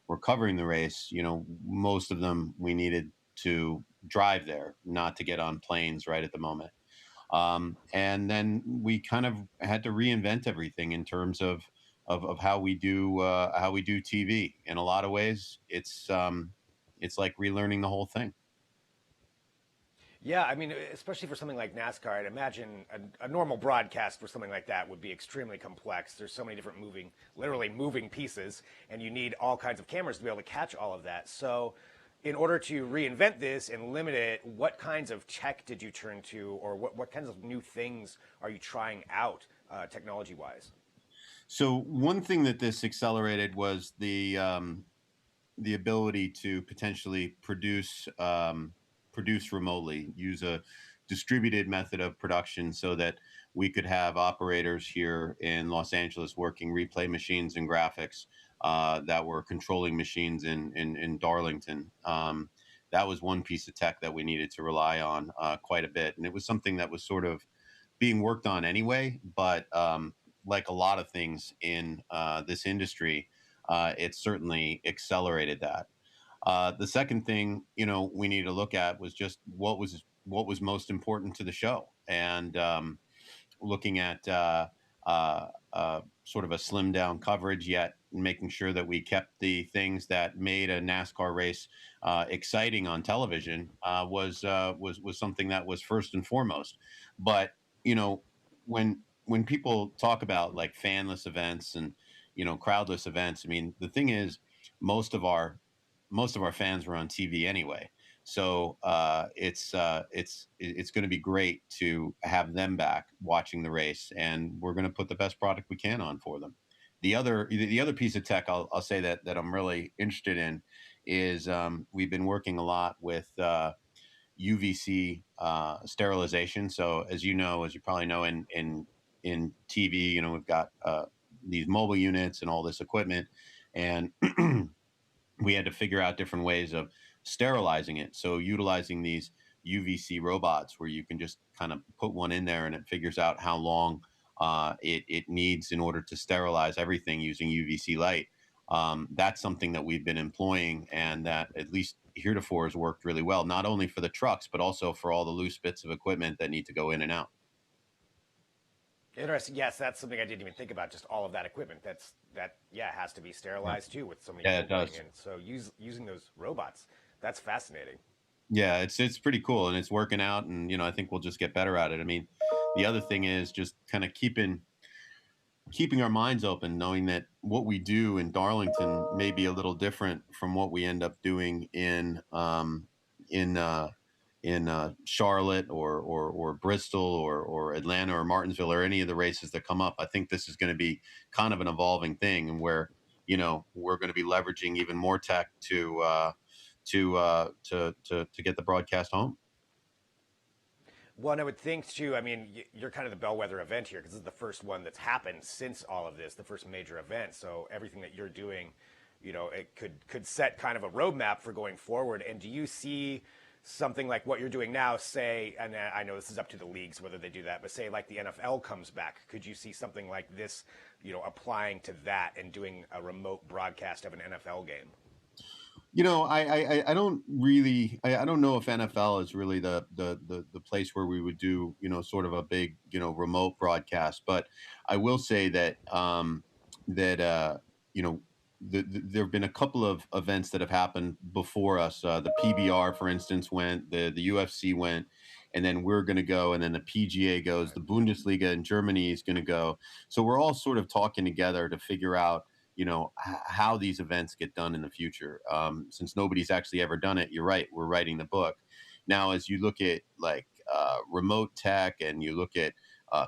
were covering the race, most of them we needed to drive there, not to get on planes right at the moment. And then we kind of had to reinvent everything in terms of of how we do TV. In a lot of ways, it's like relearning the whole thing. Yeah, I mean, especially for something like NASCAR, I'd imagine a normal broadcast for something like that would be extremely complex. There's so many different literally moving pieces, and you need all kinds of cameras to be able to catch all of that. So, in order to reinvent this and limit it, what kinds of tech did you turn to, or what kinds of new things are you trying out technology-wise? So one thing that this accelerated was the ability to potentially produce remotely, use a distributed method of production, so that we could have operators here in Los Angeles working replay machines and graphics that were controlling machines in Darlington. That was one piece of tech that we needed to rely on quite a bit, and it was something that was sort of being worked on anyway. But like a lot of things in this industry, it certainly accelerated that. The second thing, we need to look at was just what was most important to the show, and looking at sort of a slim down coverage, yet making sure that we kept the things that made a NASCAR race exciting on television was something that was first and foremost. But you know, when people talk about like fanless events and crowdless events, I mean, the thing is, most of our fans were on TV anyway. So it's going to be great to have them back watching the race, and we're going to put the best product we can on for them. The other piece of tech I'll say that I'm really interested in is we've been working a lot with UVC sterilization. So as you probably know, in TV, we've got these mobile units and all this equipment, and we had to figure out different ways of sterilizing it. So utilizing these UVC robots, where you can just kind of put one in there and it figures out how long it needs in order to sterilize everything using UVC light. That's something that we've been employing, and that at least heretofore has worked really well, not only for the trucks, but also for all the loose bits of equipment that need to go in and out. Interesting. Yes, that's something I didn't even think about. Just all of that equipment. Yeah, has to be sterilized too with so many Yeah, people it does. going in. So using those robots, that's fascinating. Yeah, it's pretty cool, and it's working out, and I think we'll just get better at it. I mean, the other thing is just kind of keeping our minds open, knowing that what we do in Darlington may be a little different from what we end up doing in Charlotte or Bristol or Atlanta or Martinsville or any of the races that come up. I think this is going to be kind of an evolving thing, and where we're going to be leveraging even more tech to get the broadcast home. Well, and I would think too. I mean, you're kind of the bellwether event here because this is the first one that's happened since all of this, the first major event. So everything that you're doing, it could set kind of a roadmap for going forward. And do you see something like what you're doing now, say, and I know this is up to the leagues whether they do that, but say like the NFL comes back, could you see something like this, applying to that and doing a remote broadcast of an NFL game? I don't really, I don't know if NFL is really the place where we would do, sort of a big, remote broadcast. But I will say that you know, there have been a couple of events that have happened before us. The PBR, for instance, went, the UFC went, and then we're going to go, and then the PGA goes, the Bundesliga in Germany is going to go. So we're all sort of talking together to figure out how these events get done in the future. Since nobody's actually ever done it, you're right, we're writing the book now. As you look at like remote tech, and you look at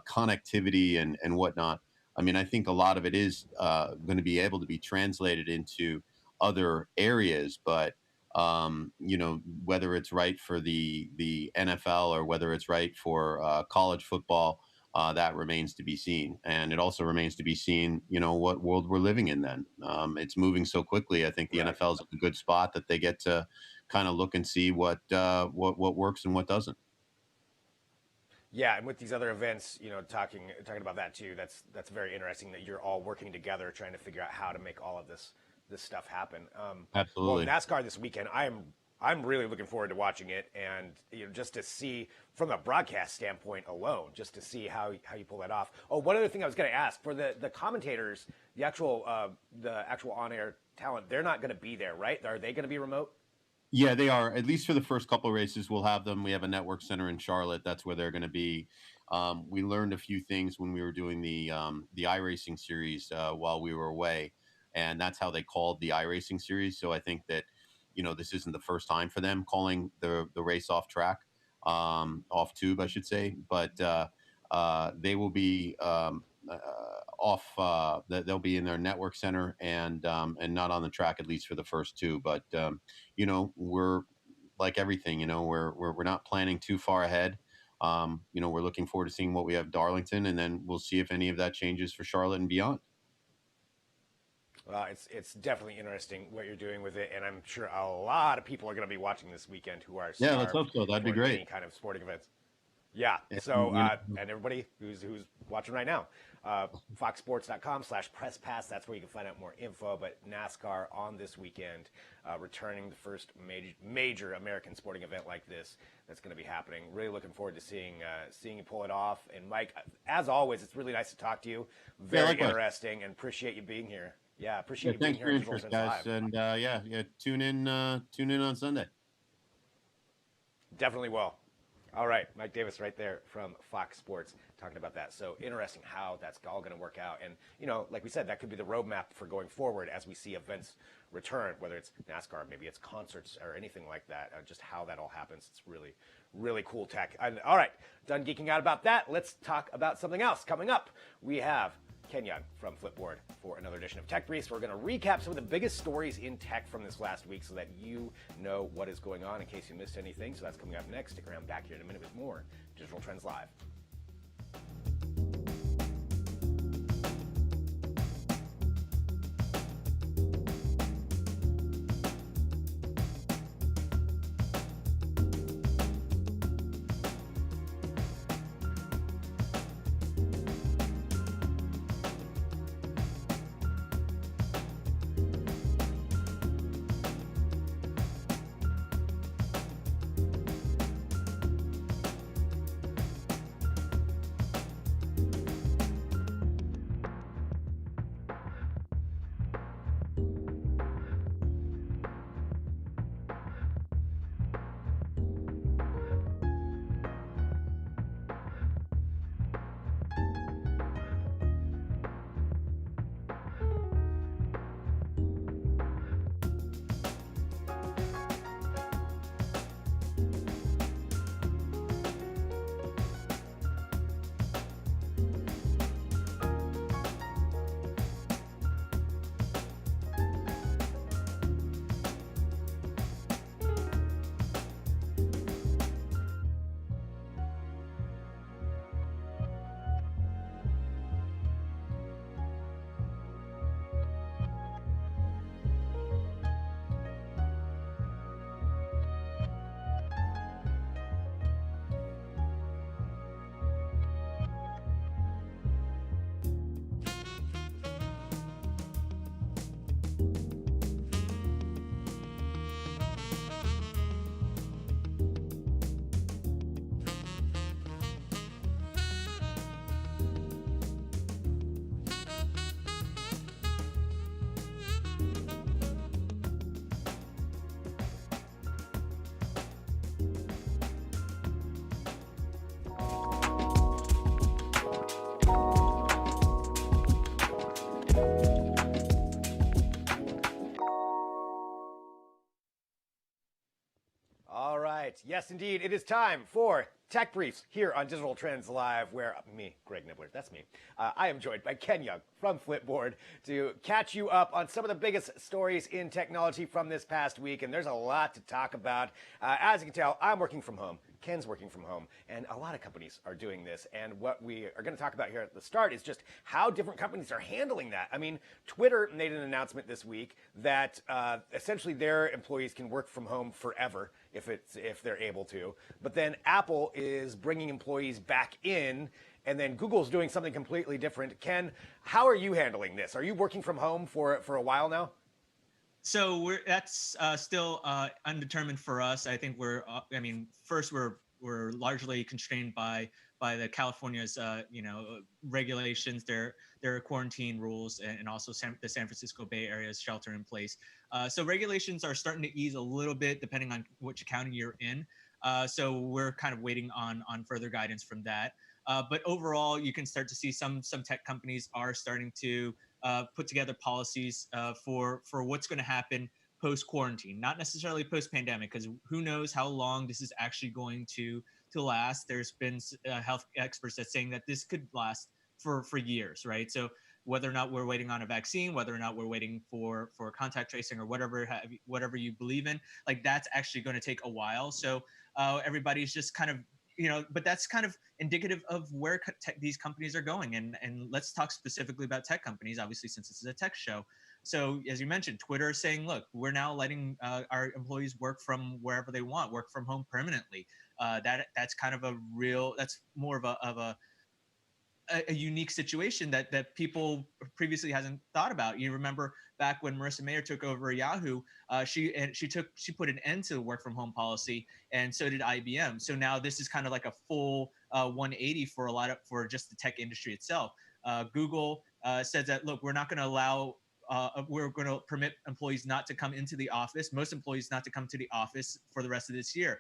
connectivity and whatnot, I mean, I think a lot of it is going to be able to be translated into other areas. But whether it's right for the NFL or whether it's right for college football, that remains to be seen. And it also remains to be seen, what world we're living in then. It's moving so quickly. I think the Right. NFL is a good spot that they get to kind of look and see what works and what doesn't. Yeah, and with these other events, talking about that too. That's very interesting that you're all working together, trying to figure out how to make all of this stuff happen. Well, Absolutely. NASCAR this weekend, I'm really looking forward to watching it, and just to see from a broadcast standpoint alone, just to see how you pull that off. Oh, one other thing I was going to ask for the commentators, the actual on-air talent, they're not going to be there, right? Are they going to be remote? Yeah, they are. At least for the first couple of races, we'll have them. We have a network center in Charlotte. That's where they're going to be. We learned a few things when we were doing the iRacing series while we were away, and that's how they called the iRacing series. So I think that this isn't the first time for them calling the race off track, off tube, I should say. But they will be they'll be in their network center and not on the track, at least for the first two. But we're like everything. We're not planning too far ahead. We're looking forward to seeing what we have Darlington, and then we'll see if any of that changes for Charlotte and beyond. It's definitely interesting what you're doing with it, and I'm sure a lot of people are going to be watching this weekend who are yeah. Let's hope so. That'd be great. Any kind of sporting events. Yeah. So and everybody who's watching right now, foxsports.com/presspass. That's where you can find out more info. But NASCAR on this weekend, returning the first major American sporting event like this that's going to be happening. Really looking forward to seeing you pull it off. And Mike, as always, it's really nice to talk to you. Very interesting, and appreciate you being here. Yeah, appreciate you being here. Thanks for your interest, guys. Live. And tune in on Sunday. Definitely will. All right, Mike Davis right there from Fox Sports talking about that. So interesting how that's all going to work out. And, like we said, that could be the roadmap for going forward as we see events return, whether it's NASCAR, maybe it's concerts or anything like that, just how that all happens. It's really, really cool tech. And, all right, done geeking out about that. Let's talk about something else. Coming up, we have Ken Young from Flipboard for another edition of Tech Briefs. We're going to recap some of the biggest stories in tech from this last week so that you know what is going on in case you missed anything. So that's coming up next. Stick around, back here in a minute with more Digital Trends Live. right. Yes, indeed. It is time for Tech Briefs here on Digital Trends Live, where me, Greg Nibbler, that's me. I am joined by Ken Young from Flipboard to catch you up on some of the biggest stories in technology from this past week. And there's a lot to talk about. As you can tell, I'm working from home. Ken's working from home, and a lot of companies are doing this. And what we are going to talk about here at the start is just how different companies are handling that. I mean, Twitter made an announcement this week that essentially their employees can work from home forever if they're able to. But then Apple is bringing employees back in, and then Google's doing something completely different. Ken, how are you handling this? Are you working from home for a while now? So that's still undetermined for us. I think first we're largely constrained by the California's regulations, their quarantine rules, and also the San Francisco Bay Area's shelter in place. So regulations are starting to ease a little bit depending on which county you're in. So we're kind of waiting on further guidance from that. But overall, you can start to see some tech companies are starting to put together policies for what's going to happen post quarantine, not necessarily post pandemic, because who knows how long this is actually going to last. There's been health experts that saying that this could last for years, right? So whether or not we're waiting on a vaccine, whether or not we're waiting for contact tracing or whatever you believe in, like that's actually going to take a while. So everybody's just kind of but that's kind of indicative of where these companies are going. And let's talk specifically about tech companies, obviously, since this is a tech show. So as you mentioned, Twitter is saying, look, we're now letting our employees work from wherever they want, work from home permanently. That's kind of that's more of a unique situation that people previously hasn't thought about. You remember back when Marissa Mayer took over Yahoo, she put an end to the work from home policy, and so did IBM. So now this is kind of like a full 180 for just the tech industry itself. Google says that, look, we're not going to allow. We're going to permit employees not to come into the office, most employees not to come to the office for the rest of this year.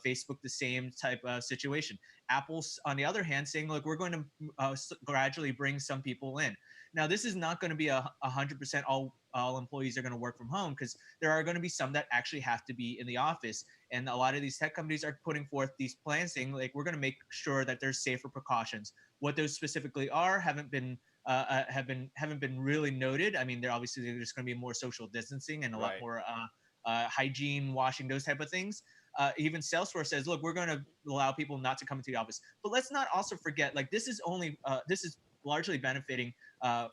Facebook, the same type of situation. Apple's, on the other hand, saying, look, we're going to gradually bring some people in. Now, this is not going to be 100% all employees are going to work from home, because there are going to be some that actually have to be in the office. And a lot of these tech companies are putting forth these plans saying, like, we're going to make sure that there's safer precautions. What those specifically are haven't been really noted. I mean, there's going to be more social distancing and a lot more hygiene, washing, those type of things. Even Salesforce says, look, we're going to allow people not to come into the office. But let's not also forget, like, this is largely benefiting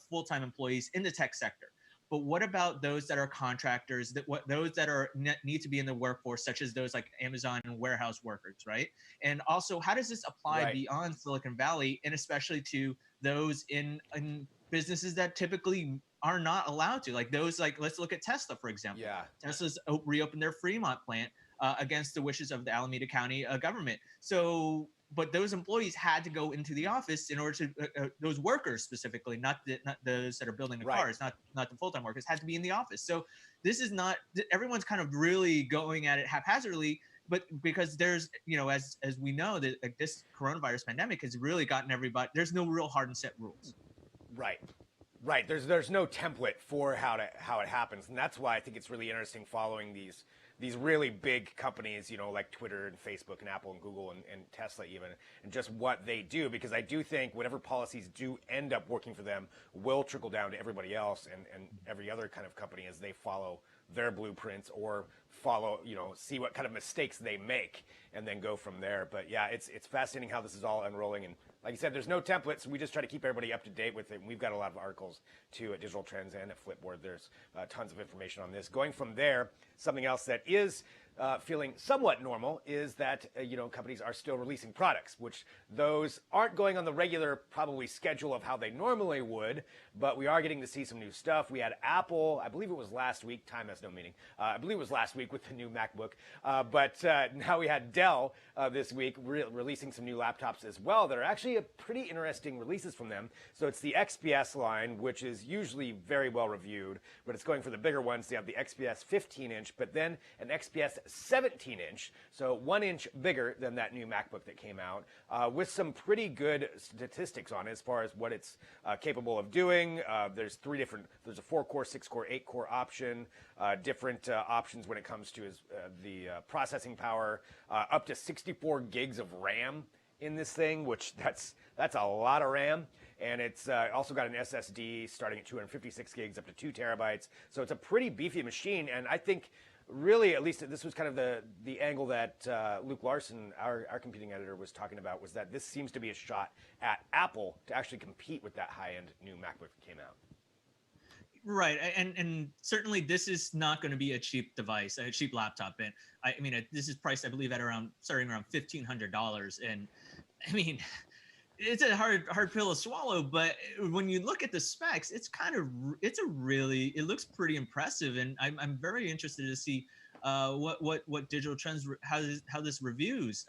full-time employees in the tech sector. But what about those that are contractors, those that need to be in the workforce, such as those like Amazon and warehouse workers, right? And also, how does this apply beyond Silicon Valley, and especially to those in businesses that typically are not allowed to, like those, like, let's look at Tesla, for example. Yeah. Tesla's reopened their Fremont plant against the wishes of the Alameda County government. So, but those employees had to go into the office in order to, those workers specifically, not those that are building the cars, not the full-time workers, had to be in the office. So this is not, everyone's kind of really going at it haphazardly, but because there's, as we know, that like this coronavirus pandemic has really gotten everybody, there's no real hard and set rules. Right. There's no template for how it happens, and that's why I think it's really interesting following these really big companies, like Twitter and Facebook and Apple and Google and Tesla even, and just what they do, because I do think whatever policies do end up working for them will trickle down to everybody else and every other kind of company as they follow their blueprints or follow, see what kind of mistakes they make and then go from there. But yeah, it's fascinating how this is all unrolling. And like you said, there's no template, so we just try to keep everybody up to date with it. And we've got a lot of articles too at Digital Trends and at Flipboard. There's tons of information on this. Going from there, something else that is feeling somewhat normal is that companies are still releasing products, which those aren't going on the regular probably schedule of how they normally would, but we are getting to see some new stuff. We had Apple, I believe it was last week, time has no meaning, I believe it was last week with the new MacBook, but now we had Dell this week releasing some new laptops as well that are actually pretty interesting releases from them. So it's the XPS line, which is usually very well reviewed, but it's going for the bigger ones. They have the XPS 15-inch, but then an XPS 17-inch, so 1 inch bigger than that new MacBook that came out, with some pretty good statistics on it as far as what it's capable of doing. There's a 4-core, 6-core, 8-core option, different options when it comes to the processing power, up to 64 gigs of RAM in this thing, which that's a lot of RAM. And it's also got an SSD starting at 256 gigs up to 2 terabytes. So it's a pretty beefy machine. And I think really, at least this was kind of the angle that Luke Larson, our computing editor, was talking about, was that this seems to be a shot at Apple to actually compete with that high-end new MacBook that came out. Right, and certainly this is not going to be a cheap device, a cheap laptop. And I mean, this is priced, I believe, at starting around $1,500. And I mean, it's a hard pill to swallow, but when you look at the specs, it looks pretty impressive, and I'm very interested to see what Digital Trends how this reviews.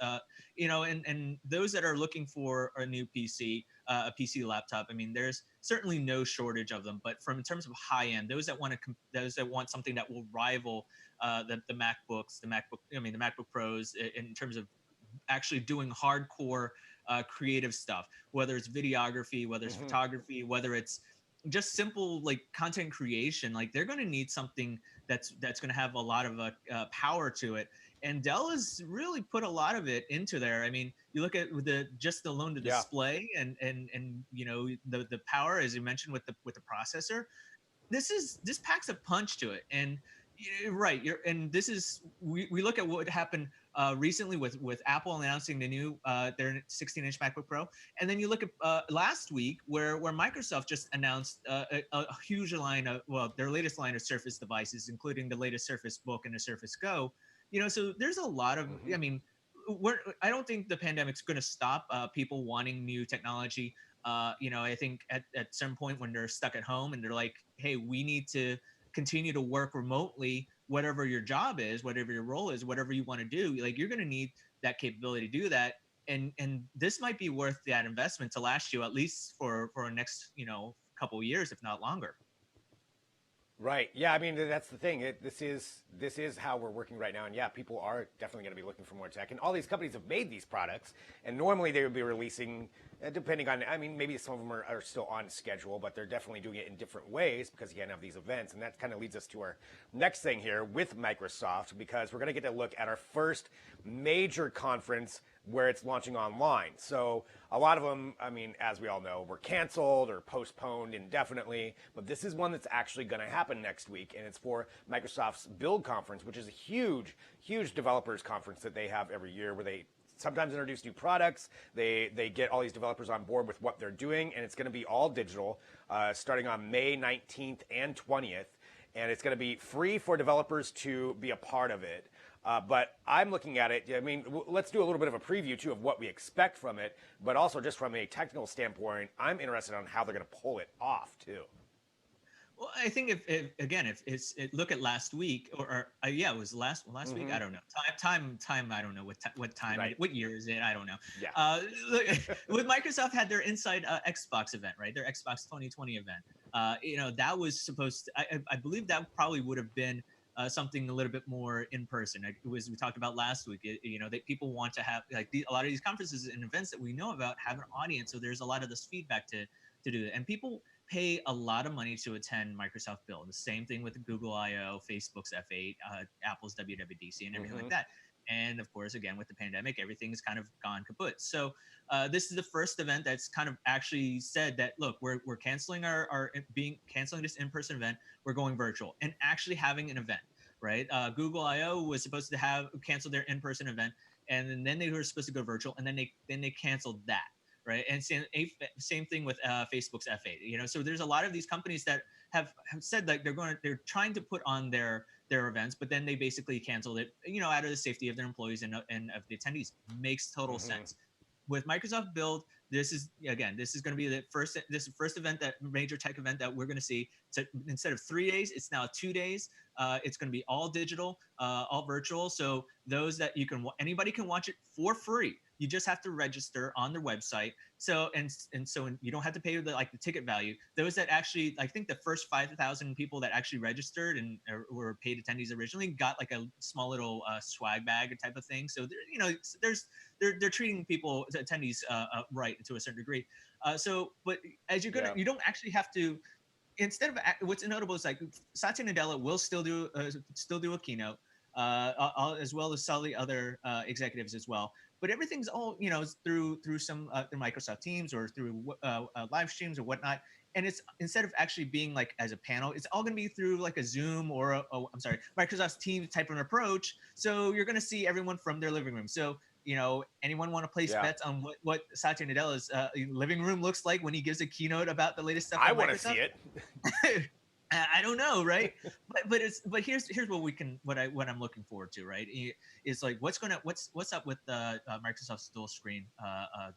And those that are looking for a new PC, a PC laptop, I mean, there's certainly no shortage of them, but in terms of high end, those that want something that will rival the MacBooks, the MacBook Pros in terms of actually doing hardcore creative stuff, whether it's videography, whether it's photography, whether it's just simple like content creation. Like they're going to need something that's going to have a lot of power to it. And Dell has really put a lot of it into there. I mean, you look at the display and the power, as you mentioned, with the processor. This packs a punch to it. And right, we look at what happened recently with Apple announcing the new their 16-inch MacBook Pro, and then you look at last week where Microsoft just announced a huge line of their latest line of Surface devices, including the latest Surface Book and the Surface Go. So there's a lot of I mean, I don't think the pandemic's going to stop people wanting new technology. I think at some point when they're stuck at home and they're like, hey, we need to continue to work remotely, whatever your job is, whatever your role is, whatever you want to do, like you're going to need that capability to do that. And this might be worth that investment to last you at least for the next, couple of years, if not longer. Right. Yeah. I mean, that's the thing. This is how we're working right now, and yeah, people are definitely going to be looking for more tech. And all these companies have made these products, and normally they would be releasing, depending on. I mean, maybe some of them are still on schedule, but they're definitely doing it in different ways because you can't have these events. And that kind of leads us to our next thing here with Microsoft, because we're going to get a look at our first major conference where it's launching online. So a lot of them, I mean, as we all know, were canceled or postponed indefinitely, but this is one that's actually going to happen next week, and it's for Microsoft's Build Conference, which is a huge, huge developers conference that they have every year where they sometimes introduce new products. They get all these developers on board with what they're doing, and it's going to be all digital, starting on May 19th and 20th, and it's going to be free for developers to be a part of it. But I'm looking at it, I mean, let's do a little bit of a preview, too, of what we expect from it, but also just from a technical standpoint, I'm interested on how they're going to pull it off, too. Well, I think if look at last week, it was last week. I don't know. Time. I don't know what time. Right. What year is it? I don't know. Yeah. With Microsoft had their Inside Xbox event, right? Their Xbox 2020 event. That was supposed to. I believe that probably would have been something a little bit more in person. We talked about last week. That people want to have a lot of these conferences and events that we know about have an audience. So there's a lot of this feedback to do that, and people pay a lot of money to attend Microsoft Build. The same thing with Google I/O, Facebook's F8, Apple's WWDC, and everything like that. And of course, again, with the pandemic, everything's kind of gone kaput. So this is the first event that's kind of actually said that, look, we're canceling canceling this in-person event. We're going virtual and actually having an event, right? Google I/O was supposed to have canceled their in-person event, and then they were supposed to go virtual, and then they canceled that. Right, and same thing with Facebook's F8. So there's a lot of these companies that have said that they're trying to put on their events, but then they basically canceled it. Out of the safety of their employees and of the attendees. Makes total sense. With Microsoft Build, this is going to be the first event, that major tech event that we're going to see. So instead of 3 days, it's now 2 days. It's going to be all digital, all virtual. So anybody can watch it for free. You just have to register on their website. So you don't have to pay the ticket value. Those that actually, I think the first 5,000 people that actually registered and were paid attendees originally got like a small little swag bag type of thing. So they're treating people, attendees, right to a certain degree. But as you don't actually have to. Instead of what's notable is Satya Nadella will still do a keynote, as well as all the other executives as well. But everything's all through some through Microsoft Teams or through live streams or whatnot. And it's instead of actually being as a panel, it's all going to be through a Zoom or Microsoft Teams type of approach. So you're going to see everyone from their living room. So anyone want to place bets on what Satya Nadella's living room looks like when he gives a keynote about the latest stuff? I want to see it. I don't know, right? but here's what I'm looking forward to, right? Is like what's up with the Microsoft's dual screen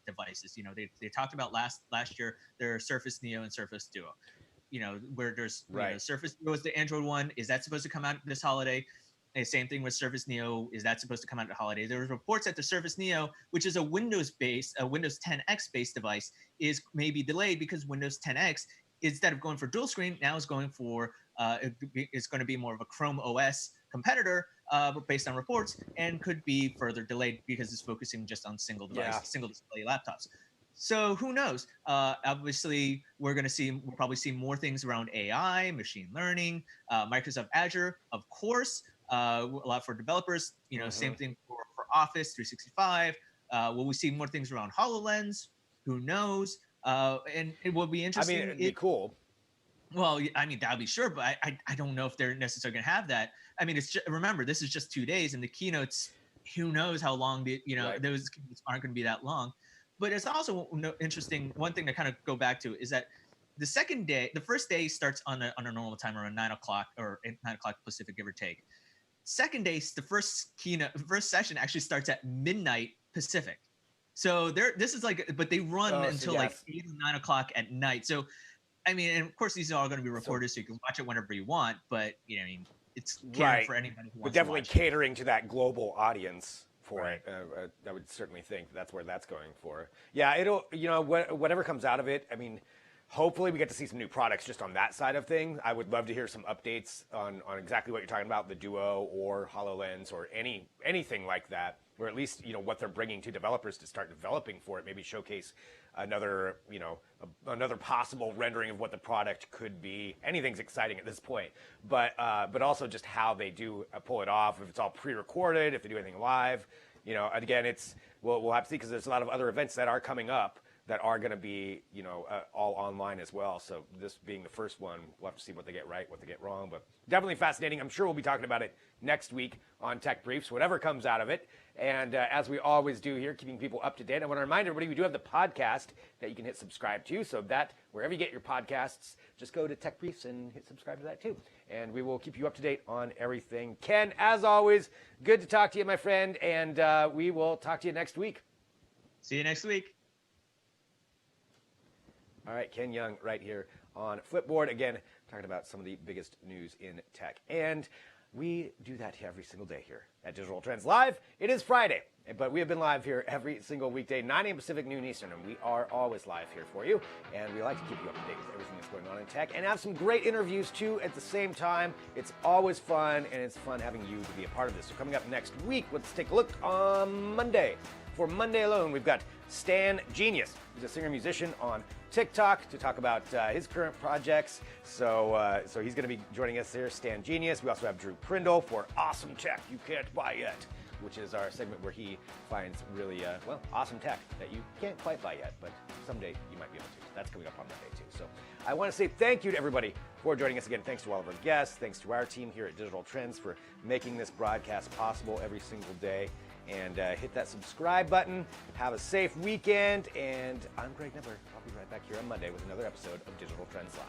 devices. You know, they talked about last year their Surface Neo and Surface Duo. You know, where there's Surface Duo is the Android one. Is that supposed to come out this holiday? And same thing with Surface Neo. Is that supposed to come out at holiday? There was reports that the Surface Neo, which is a Windows 10X based device, is maybe delayed because Windows 10X, instead of going for dual screen, now is going for it's going to be more of a Chrome OS competitor, based on reports, and could be further delayed because it's focusing just on single display laptops. So who knows? Obviously, we'll probably see more things around AI, machine learning, Microsoft Azure, of course, a lot for developers. You know, same thing for Office 365. Will we see more things around HoloLens? Who knows? And it will be interesting. I mean, it'd be cool. Well, I mean, that would be sure, but I don't know if they're necessarily going to have that. I mean, remember, this is just 2 days, and the keynotes, who knows how long those keynotes aren't going to be that long. But it's also interesting. One thing to kind of go back to is that the first day starts on a normal time around 9 o'clock or 9 o'clock Pacific, give or take. Second day, the first session actually starts at midnight Pacific. So this is like, but they run until like 8 or 9 o'clock at night. So, I mean, and of course these are all going to be recorded, so you can watch it whenever you want. But I mean, it's catered for anybody who wants to watch. Catering to that global audience for it. I would certainly think that's where that's going for. Yeah, it'll, whatever comes out of it. I mean, hopefully we get to see some new products just on that side of things. I would love to hear some updates on exactly what you're talking about, the Duo or HoloLens or anything like that, or at least, what they're bringing to developers to start developing for it, maybe showcase another possible rendering of what the product could be. Anything's exciting at this point, but also just how they do pull it off, if it's all pre-recorded, if they do anything live, again, we'll have to see, because there's a lot of other events that are coming up that are going to be, all online as well. So this being the first one, we'll have to see what they get right, what they get wrong, but definitely fascinating. I'm sure we'll be talking about it next week on Tech Briefs, whatever comes out of it. And as we always do here, keeping people up to date, I want to remind everybody we do have the podcast that you can hit subscribe to. So that, wherever you get your podcasts, just go to Tech Briefs and hit subscribe to that too. And we will keep you up to date on everything. Ken, as always, good to talk to you, my friend. And we will talk to you next week. See you next week. All right, Ken Young right here on Flipboard. Again, talking about some of the biggest news in tech. And we do that every single day here at Digital Trends Live. It is Friday, but we have been live here every single weekday, 9 a.m. Pacific, noon Eastern, and we are always live here for you. And we like to keep you up to date with everything that's going on in tech and have some great interviews, too, at the same time. It's always fun, and it's fun having you to be a part of this. So coming up next week, let's take a look on Monday. For Monday alone, we've got Stan Genius. He's a singer-musician on TikTok to talk about his current projects. So he's going to be joining us here, Stan Genius. We also have Drew Prindle for Awesome Tech You Can't Buy Yet, which is our segment where he finds really, awesome tech that you can't quite buy yet, but someday you might be able to. That's coming up on Monday, too. So I want to say thank you to everybody for joining us again. Thanks to all of our guests. Thanks to our team here at Digital Trends for making this broadcast possible every single day. And hit that subscribe button. Have a safe weekend. And I'm Greg Nibbler. I'll be right back here on Monday with another episode of Digital Trends Live.